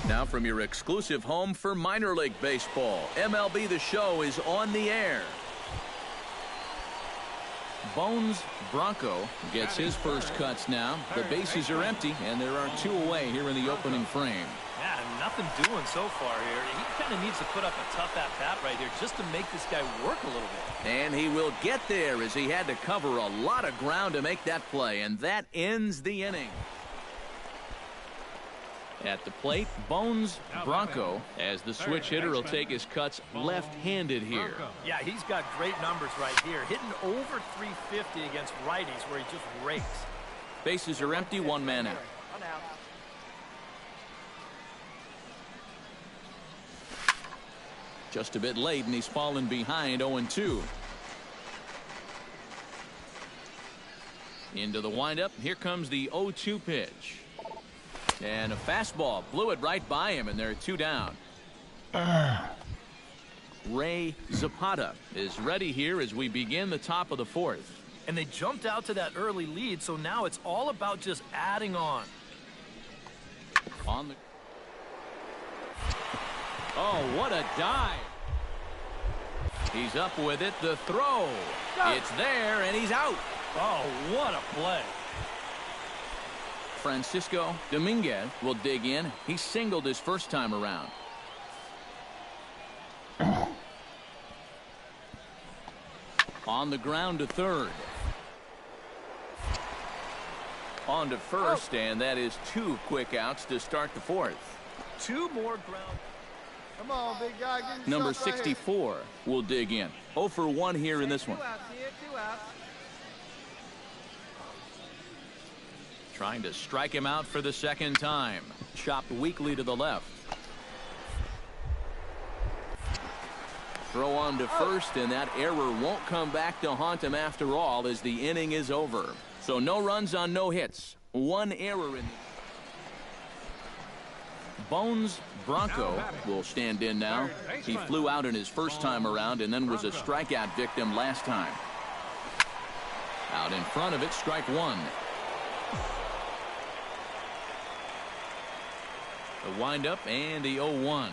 Now from your exclusive home for minor league baseball, MLB The Show is on the air. Bones Bronco gets his first cuts now. The bases are empty, and there are 2 away here in the opening frame. Yeah, nothing doing so far here. He kind of needs to put up a tough at-bat right here just to make this guy work a little bit. And he will get there as he had to cover a lot of ground to make that play, and that ends the inning. At the plate, Bones Bronco, as the switch hitter will take his cuts left-handed here. Yeah, he's got great numbers right here, hitting over 350 against righties where he just rakes. Bases are empty, 1 man out. Just a bit late, and he's fallen behind 0-2. Into the windup. Here comes the 0-2 pitch. And a fastball blew it right by him, and there are 2 down. Ray Zapata is ready here as we begin the top of the 4th. And they jumped out to that early lead, so now it's all about just adding on. On the... Oh, what a dive. He's up with it. The throw. It's there, and he's out. Oh, what a play. Francisco Dominguez will dig in. He singled his first time around. On the ground to third. On to first, and that is 2 quick outs to start the 4th. 2 more ground. Come on, big guy. Number 64 will dig in. 0 for 1 here in this one. 2 outs. Trying to strike him out for the second time. Chopped weakly to the left. Throw on to first, and that error won't come back to haunt him after all as the inning is over. So no runs on no hits. 1 error in the... Bones Bronco will stand in now. He flew out in his first time around and then was a strikeout victim last time. Out in front of it, strike 1. The windup and the 0-1.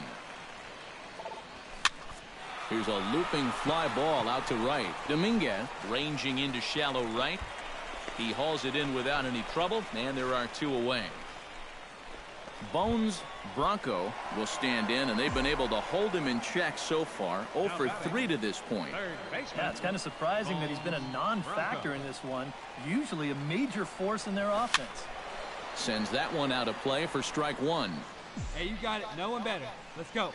Here's a looping fly ball out to right. Dominguez ranging into shallow right. He hauls it in without any trouble, and there are 2 away. Bones Bronco will stand in, and they've been able to hold him in check so far. 0 for 3 to this point. Yeah, it's kind of surprising that he's been a non-factor in this one. Usually a major force in their offense. Sends that one out of play for strike 1. Hey, you got it. No one better. Let's go.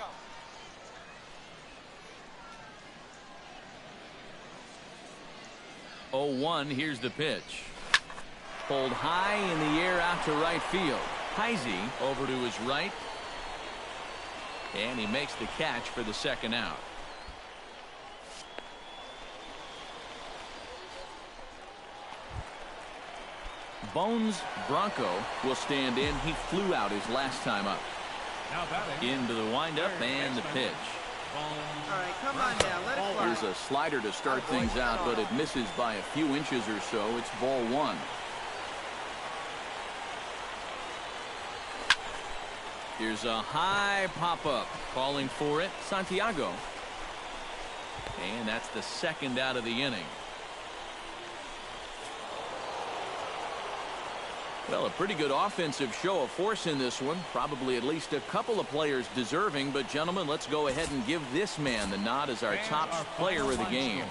Oh, 1. Here's the pitch. Pulled high in the air out to right field. Heisey over to his right. And he makes the catch for the second out. Bones Bronco will stand in. He flew out his last time up. Into the windup and the pitch. All right, come on now. Let it fly. Here's a slider to start things out, but it misses by a few inches or so. It's ball 1. Here's a high pop-up. Calling for it, Santiago. And that's the second out of the inning. Well, a pretty good offensive show of force in this one. Probably at least a couple of players deserving. But, gentlemen, let's go ahead and give this man the nod as our top player of the game.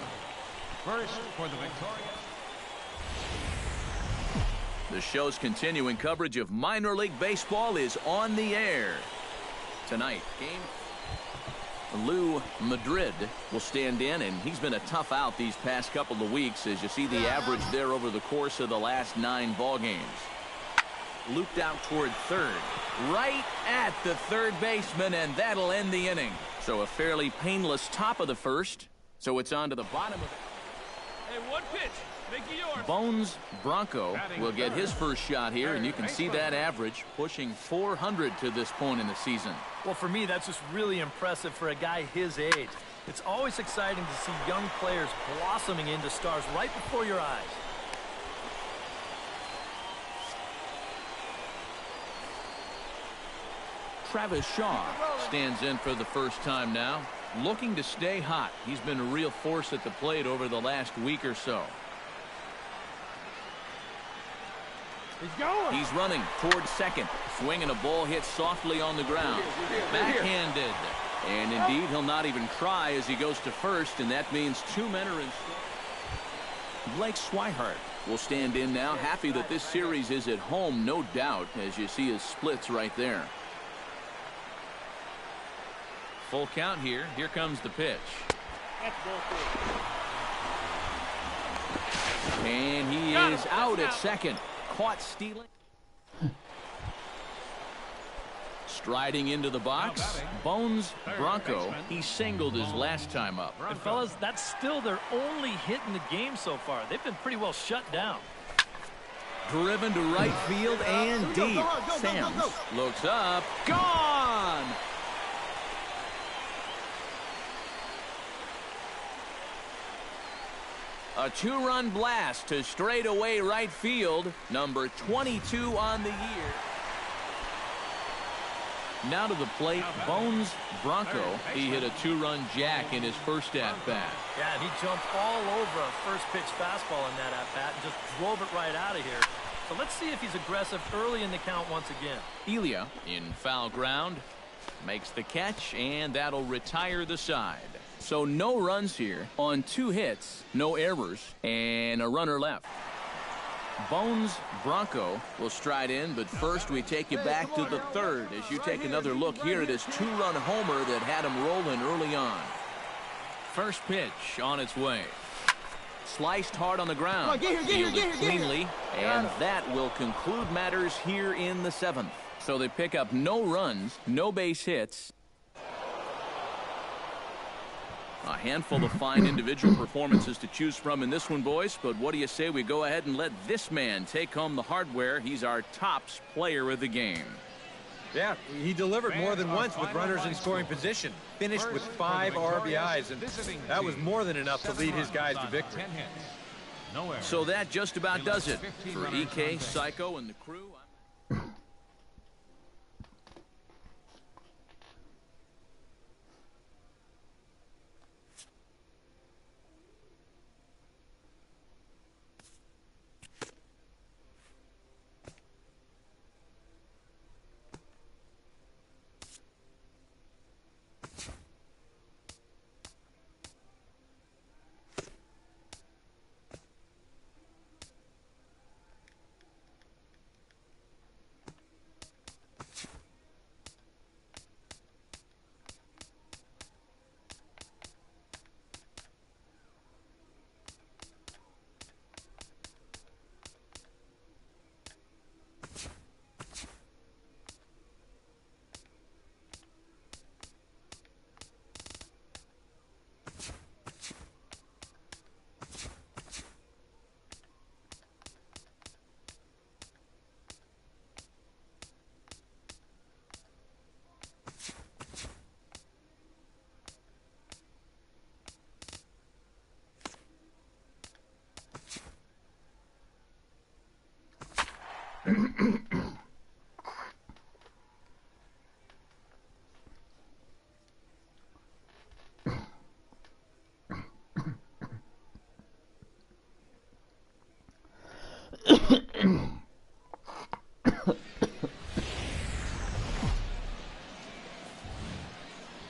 First for the victorious. The show's continuing coverage of minor league baseball is on the air. Tonight, Lou Madrid will stand in, and he's been a tough out these past couple of weeks as you see the average there over the course of the last 9 ball games. Looped out toward third, right at the third baseman, and that'll end the inning. So a fairly painless top of the first. So it's on to the bottom of it. Hey, 1 pitch. Make it yours. Bones Bronco will get his first shot here, and you can see that average pushing 400 to this point in the season. Well, for me, that's just really impressive for a guy his age. It's always exciting to see young players blossoming into stars right before your eyes. Travis Shaw stands in for the first time now, looking to stay hot. He's been a real force at the plate over the last week or so. He's going. He's running towards second, swinging a ball hit softly on the ground. Backhanded. And indeed, he'll not even try as he goes to first, and that means 2 men are in. Blake Swihart will stand in now, happy that this series is at home, no doubt, as you see his splits right there. Full count here. Here comes the pitch. And he is out at second. Caught stealing. Striding into the box, Bones Bronco. He singled his last time up. And fellas, that's still their only hit in the game so far. They've been pretty well shut down. Driven to right field and deep. Sams looks up. Gone! A 2-run blast to straightaway right field. Number 22 on the year. Now to the plate, Bones Bronco. He hit a 2-run jack in his first at-bat. Yeah, and he jumped all over a first-pitch fastball in that at-bat and just drove it right out of here. So let's see if he's aggressive early in the count once again. Elia in foul ground. Makes the catch, and that'll retire the side. So no runs here on 2 hits, no errors, and a runner left. Bones Bronco will stride in, but first we take you back to the third as you take another look here at his 2-run homer that had him rolling early on. First pitch on its way. Sliced hard on the ground. Fielded cleanly, and that will conclude matters here in the 7th. So they pick up no runs, no base hits. A handful of fine individual performances to choose from in this one, boys. But what do you say we go ahead and let this man take home the hardware? He's our tops player of the game. Yeah, he delivered more than once with runners in scoring position. Finished with 5 RBIs, and that was more than enough to lead his guys to victory. So that just about does it for EK, Psycho, and the crew.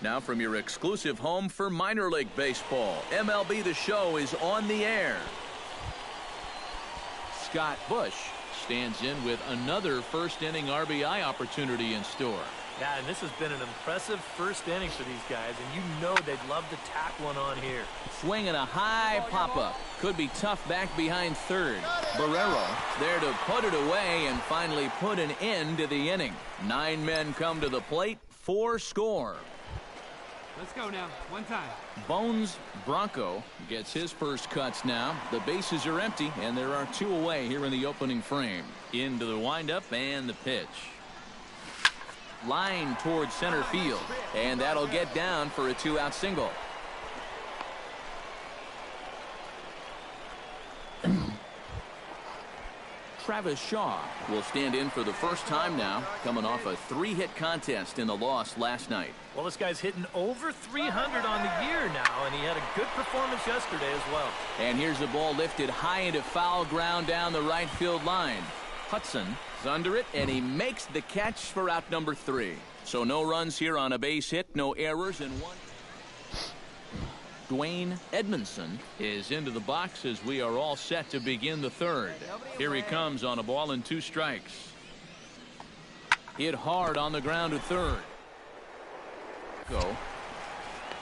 Now from your exclusive home for minor league baseball, MLB The Show is on the air. Scott Bush stands in with another first-inning RBI opportunity in store. Yeah, and this has been an impressive first inning for these guys, and you know they'd love to tack one on here. Swinging a high pop-up. Could be tough back behind third. Barrero there to put it away and finally put an end to the inning. 9 men come to the plate, 4 score. Let's go now. One time. Bones Bronco gets his first cuts now. The bases are empty, and there are 2 away here in the opening frame. Into the windup and the pitch. Line towards center field, and that'll get down for a 2-out single. Travis Shaw will stand in for the first time now, coming off a 3-hit contest in the loss last night. Well, this guy's hitting over 300 on the year now, and he had a good performance yesterday as well. And here's the ball lifted high into foul ground down the right field line. Hudson is under it, and he makes the catch for out number 3. So no runs here on a base hit, no errors, and one. Dwayne Edmondson is into the box as we are all set to begin the third. Here he comes on a ball and 2 strikes. Hit hard on the ground to third. Go.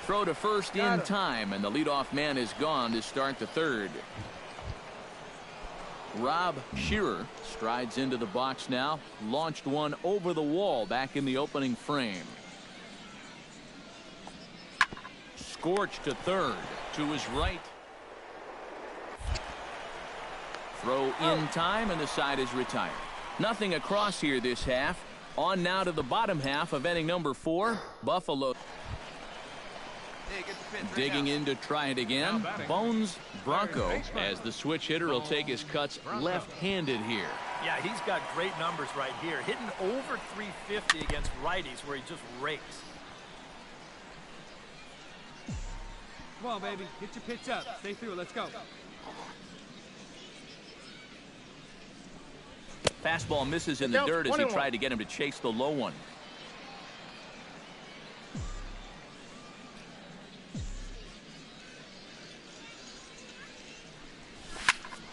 Throw to first in time, and the leadoff man is gone to start the third. Rob Shearer strides into the box now. Launched one over the wall back in the opening frame. Scorched to third, to his right. Throw in time, and the side is retired. Nothing across here this half. On now to the bottom half of inning number 4. Buffalo digging in to try it again. Bones Bronco, as the switch hitter, will take his cuts left-handed here. Yeah, he's got great numbers right here. Hitting over 350 against righties where he just rakes. Come on, baby. Get your pitch up. Stay through it. Let's go. Fastball misses in the dirt as he tried to get him to chase the low one.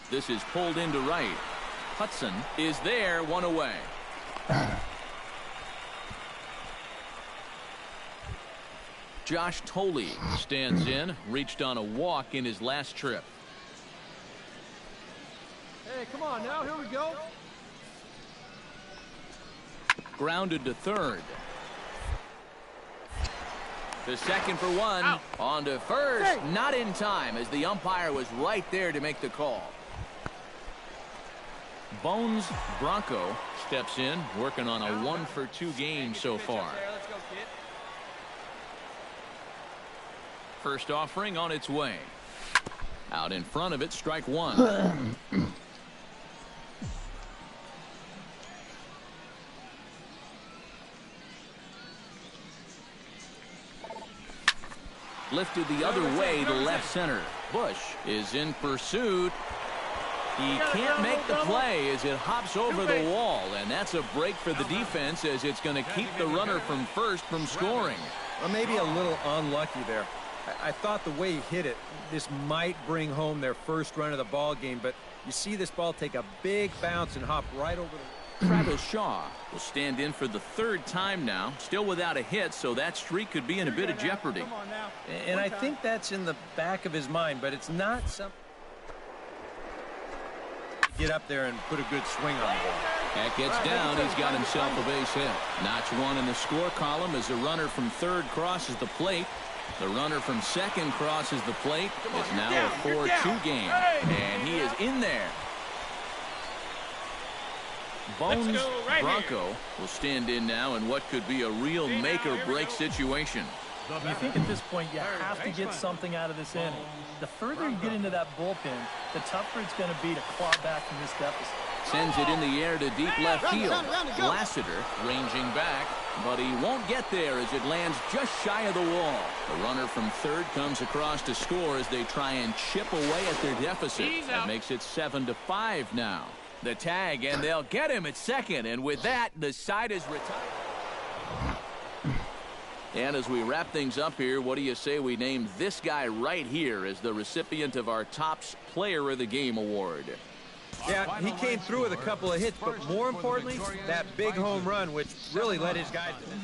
This is pulled into right. Hudson is there, 1 away. Josh Tolley stands in, reached on a walk in his last trip. Hey, come on now. Here we go. Grounded to third. To second for 1. Out. On to first. Hey. Not in time as the umpire was right there to make the call. Bones Bronco steps in, working on a 1-for-2 game so far. First offering on its way. Out in front of it, strike 1. Lifted the other way to left center. Bush is in pursuit. He can't make the play as it hops over the wall, and that's a break for the defense as it's going to keep the runner from first from scoring. Well, maybe a little unlucky there. I thought the way he hit it, this might bring home their first run of the ball game, but you see this ball take a big bounce and hop right over the... Travis Shaw will stand in for the 3rd time now, still without a hit, so that streak could be in a bit of jeopardy. And I think that's in the back of his mind, but it's not something... Get up there and put a good swing on the ball. That gets down. He's got himself a base hit. Notch 1 in the score column as the runner from third crosses the plate. The runner from second crosses the plate. It's now a 4-2 game, and he is in there. Bones Bronco will stand in now in what could be a real make-or-break situation. You think at this point you have to get something out of this inning. The further you get into that bullpen, the tougher it's going to be to claw back from this deficit. Sends it in the air to deep left field. Lassiter ranging back, but he won't get there as it lands just shy of the wall. The runner from third comes across to score as they try and chip away at their deficit. That makes it 7-5 now. The tag, and they'll get him at second, and with that, the side is retired. And as we wrap things up here, what do you say we name this guy right here as the recipient of our Topps Player of the Game award? Yeah, he came through with a couple of hits, but more importantly, that big home run, which really led his guys to this.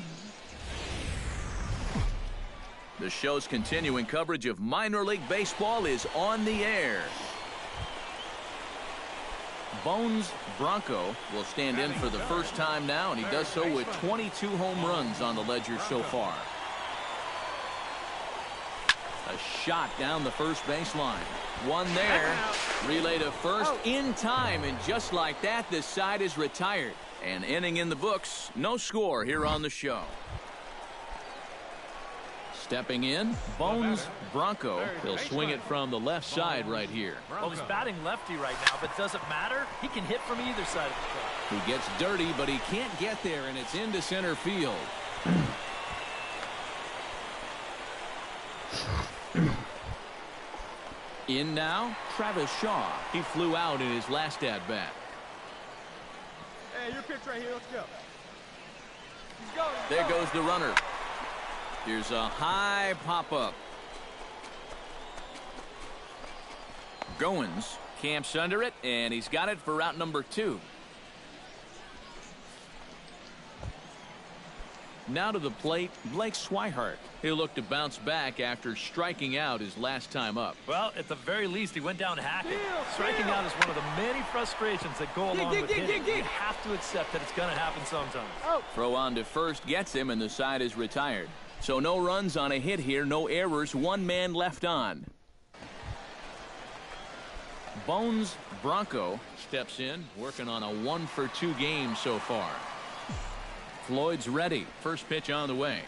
The show's continuing coverage of minor league baseball is on the air. Bones Bronco will stand in for the first time now, and he does so with 22 home runs on the ledger so far. A shot down the first baseline. One there. Relay to first in time, and just like that, this side is retired. An inning in the books. No score here on the show. Stepping in, Bones Bronco. He'll swing it from the left side right here. Well, he's batting lefty right now, but doesn't matter. He can hit from either side of the plate. He gets dirty, but he can't get there, and it's into center field. In now, Travis Shaw. He flew out in his last at-bat. Hey, your pitch right here. Let's go. There goes the runner. Here's a high pop-up. Goins camps under it, and he's got it for route number 2. Now to the plate, Blake Swihart. He'll look to bounce back after striking out his last time up. Well, at the very least, he went down hacking. Striking out is one of the many frustrations that go along with hitting. You have to accept that it's going to happen sometimes. Throw on to first gets him, and the side is retired. So no runs on a hit here, no errors, one man left on. Bones Bronco steps in, working on a 1-for-2 game so far. Floyd's ready. First pitch on the way.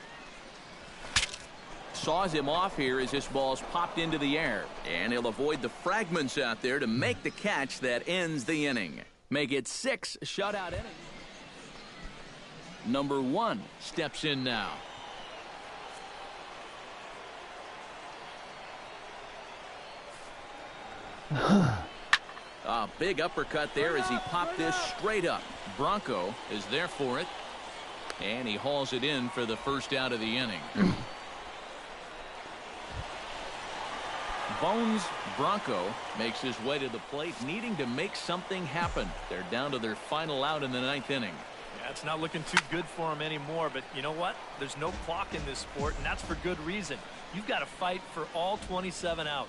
Saws him off here as this ball's popped into the air. And he'll avoid the fragments out there to make the catch that ends the inning. Make it 6 shutout innings. Number 1 steps in now. A big uppercut there as he popped this straight up. Bronco is there for it. And he hauls it in for the first out of the inning. Bones Bronco makes his way to the plate, needing to make something happen. They're down to their final out in the 9th inning. Yeah, it's not looking too good for him anymore, but you know what? There's no clock in this sport, and that's for good reason. You've got to fight for all 27 outs.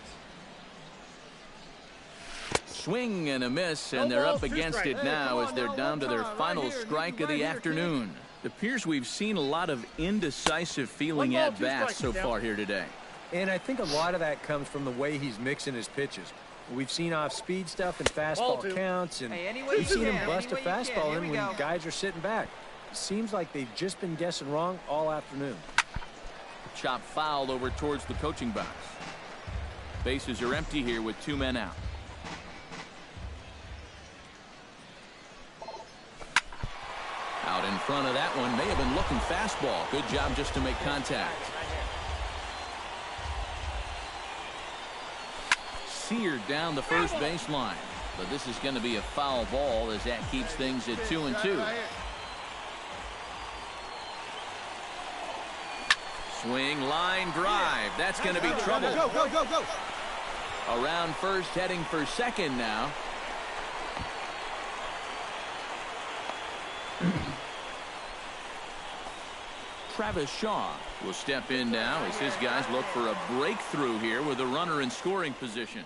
Swing and a miss, and they're up against it now as they're down to their final strike of the afternoon. It appears we've seen a lot of indecisive feeling at bats so far here today. And I think a lot of that comes from the way he's mixing his pitches. We've seen off-speed stuff and fastball counts, and we've seen him bust a fastball in when guys are sitting back. It seems like they've just been guessing wrong all afternoon. Chop foul over towards the coaching box. Bases are empty here with 2 men out. Out in front of that one, may have been looking fastball. Good job just to make contact. Seared down the first baseline. But this is going to be a foul ball as that keeps things at 2-2. Swing, line, drive. That's going to be trouble. Go, go, go, go. Around first, heading for second now. Travis Shaw will step in now as his guys look for a breakthrough here with a runner in scoring position.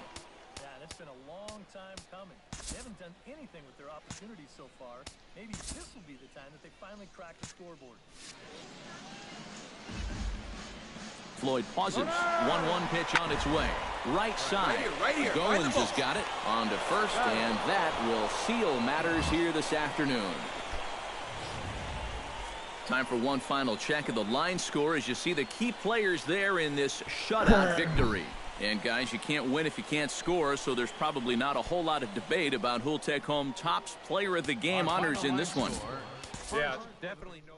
Yeah, that's been a long time coming. They haven't done anything with their opportunities so far. Maybe this will be the time that they finally crack the scoreboard. Floyd pauses. 1-1 pitch on its way. Right side. Goins has got it. On to first, and that will seal matters here this afternoon. Time for one final check of the line score as you see the key players there in this shutout victory. And guys, you can't win if you can't score, so there's probably not a whole lot of debate about who'll take home Topps Player of the Game honors in this one. Yeah, definitely no.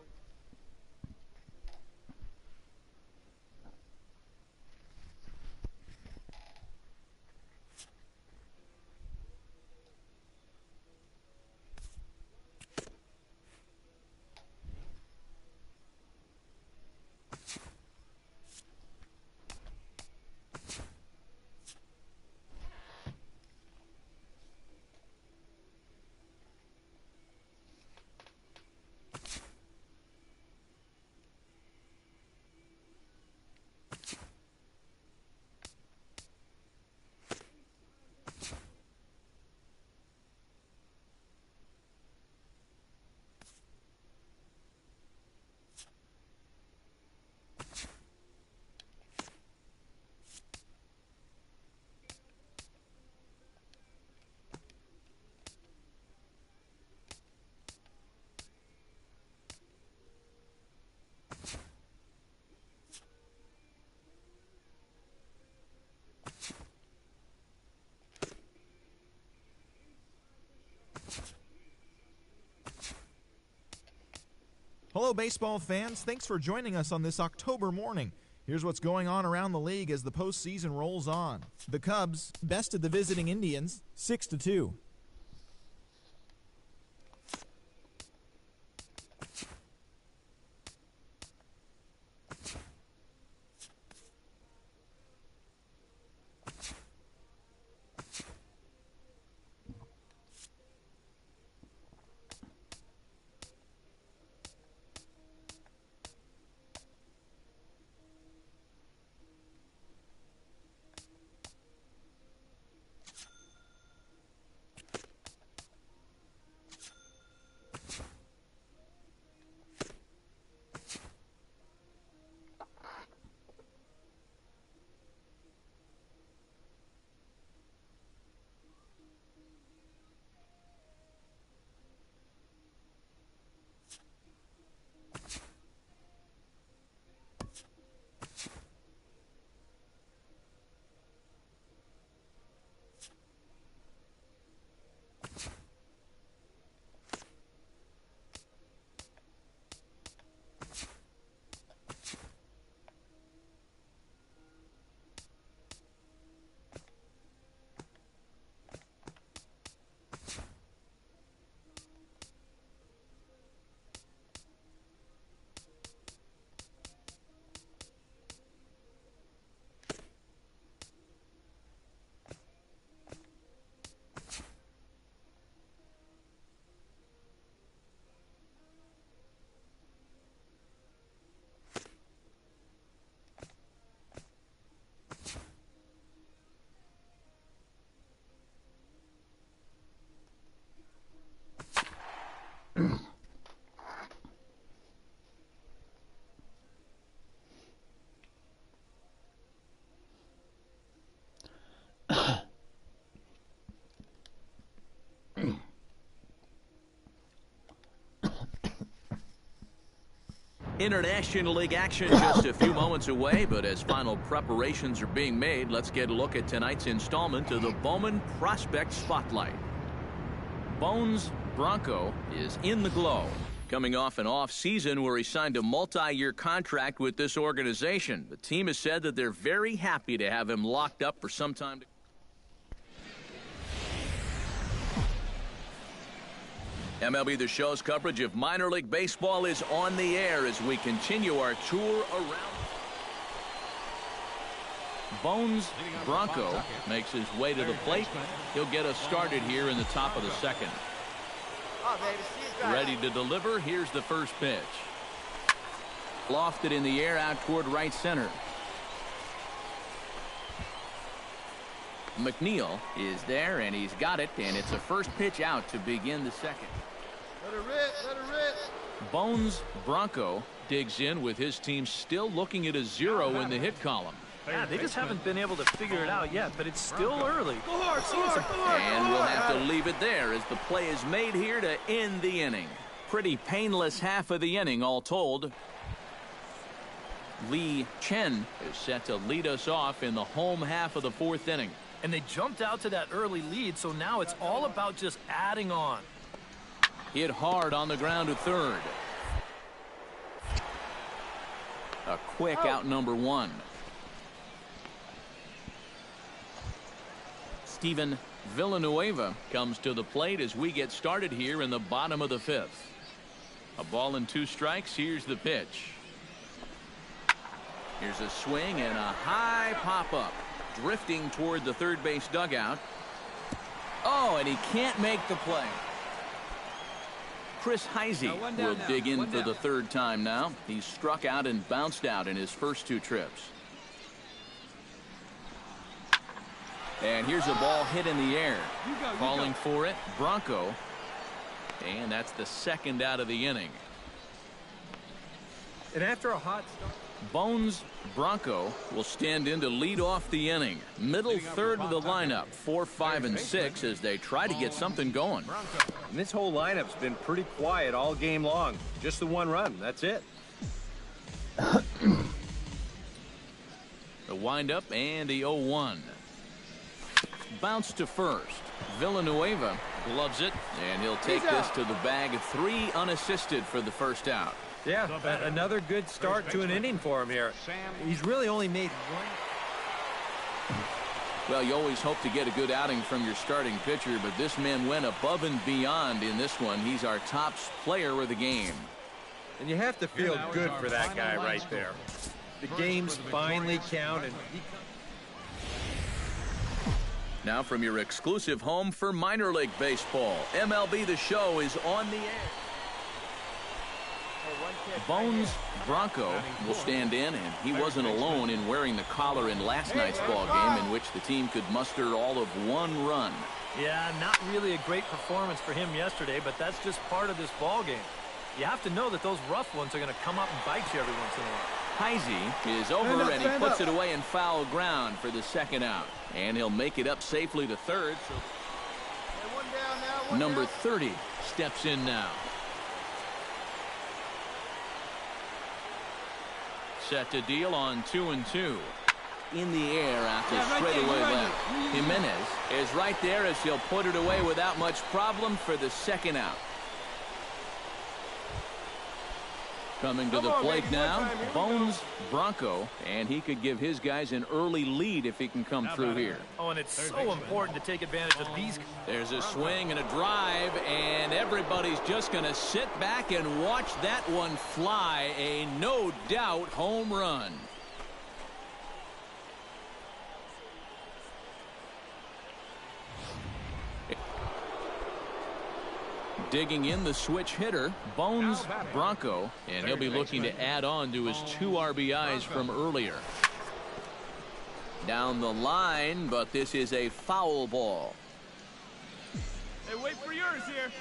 Hello, baseball fans. Thanks for joining us on this October morning. Here's what's going on around the league as the postseason rolls on. The Cubs bested the visiting Indians 6-2. International League action just a few moments away, but as final preparations are being made, let's get a look at tonight's installment of the Bowman Prospect Spotlight. Bones Bronco is in the glow, coming off an off-season where he signed a multi-year contract with this organization. The team has said that they're very happy to have him locked up for some time. MLB The Show's coverage of minor league baseball is on the air as we continue our tour around. Bones Bronco makes his way to the plate. He'll get us started here in the top of the second. Ready to deliver. Here's the first pitch. Lofted in the air out toward right center. McNeil is there, and he's got it, and it's a first pitch out to begin the second. Let her rip, let her rip. Bones Bronco digs in with his team still looking at a 0 in the hit column. Yeah, they just haven't been able to figure it out yet, but it's still early. Go hard, go hard, go hard. And we'll have to leave it there as the play is made here to end the inning. Pretty painless half of the inning, all told. Lee Chen is set to lead us off in the home half of the fourth inning. And they jumped out to that early lead, so now it's all about just adding on. Hit hard on the ground to third. A quick out number one. Steven Villanueva comes to the plate as we get started here in the bottom of the fifth. A ball and 2 strikes. Here's the pitch. Here's a swing and a high pop-up. Drifting toward the third base dugout. Oh, and he can't make the play. Chris Heisey will dig in for the third time now. He's struck out and bounced out in his first 2 trips. And here's a ball hit in the air. Calling for it, Bronco. And that's the second out of the inning. And after a hot start, Bones Bronco will stand in to lead off the inning. Middle third of the lineup, 4, 5, and 6 as they try to get something going. and this whole lineup's been pretty quiet all game long. Just the 1 run, that's it. The windup and the 0-1. Bounce to first. Villanueva gloves it, and he'll take this to the bag. 3 unassisted for the first out. Yeah, another good start to an inning for him here. He's really only made one. Well, you always hope to get a good outing from your starting pitcher, but this man went above and beyond in this one. He's our top player of the game. And you have to feel good for that guy right there. The games finally count. And now from your exclusive home for minor league baseball, MLB The Show is on the air. Bones Bronco will stand in, and he wasn't alone in wearing the collar in last night's ball game, in which the team could muster all of 1 run. Yeah, not really a great performance for him yesterday, but that's just part of this ball game. You have to know that those rough ones are going to come up and bite you every once in a while. Heisey is over, and he puts it away in foul ground for the second out. And he'll make it up safely to third. So number 30 steps in now. Set to deal on 2-2. In the air after straightaway left. Jimenez is right there as he'll put it away without much problem for the second out. Coming to the plate now, Bones Bronco, and he could give his guys an early lead if he can come through here. Oh, and it's so important to take advantage of these. There's a swing and a drive, and everybody's just going to sit back and watch that one fly. A no doubt home run. Digging in the switch hitter, Bones Bronco, and he'll be looking to add on to his 2 RBIs from earlier. Down the line, but this is a foul ball. Hey, wait for yours here.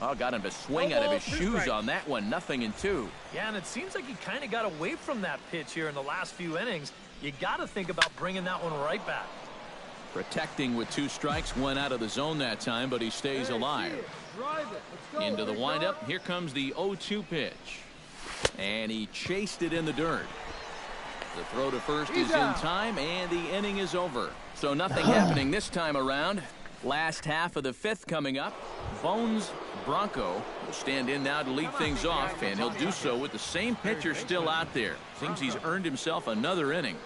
Oh, got him to swing out of his shoes on that one. 0-2. Yeah, and it seems like he kind of got away from that pitch here in the last few innings. You got to think about bringing that one right back. Protecting with 2 strikes, went out of the zone that time, but he stays alive. Into the windup. Here comes the 0-2 pitch. And he chased it in the dirt. The throw to first is in time, and the inning is over. So nothing happening this time around. Last half of the 5th coming up. Bones Bronco will stand in now to lead things off, and he'll do so with the same pitcher still out there. Seems he's earned himself another inning.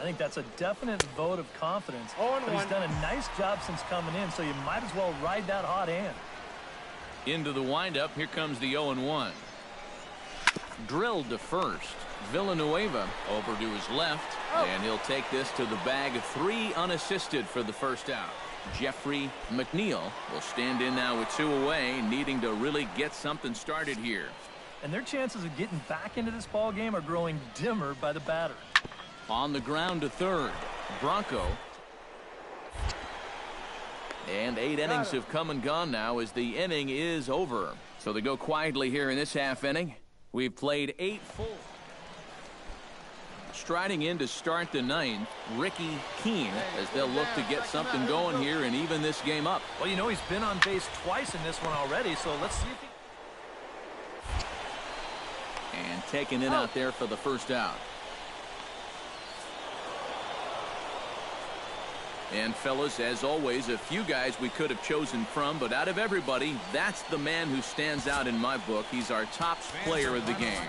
I think that's a definite vote of confidence. But he's done a nice job since coming in, so you might as well ride that hot hand. Into the windup. Here comes the 0-1. Drilled to first. Villanueva over to his left, and he'll take this to the bag. 3 unassisted for the first out. Jeffrey McNeil will stand in now with 2 away, needing to really get something started here. And their chances of getting back into this ball game are growing dimmer by the batter. On the ground to third, Bronco. And 8 innings have come and gone now as the inning is over. So they go quietly here in this half inning. We've played 8 full. Striding in to start the 9th, Ricky Keene, as they'll look to get something going here and even this game up. Well, you know, he's been on base twice in this one already, so let's see if he... And taken in out there for the first out. And fellas, as always, a few guys we could have chosen from, but out of everybody, that's the man who stands out in my book. He's our top player of the game.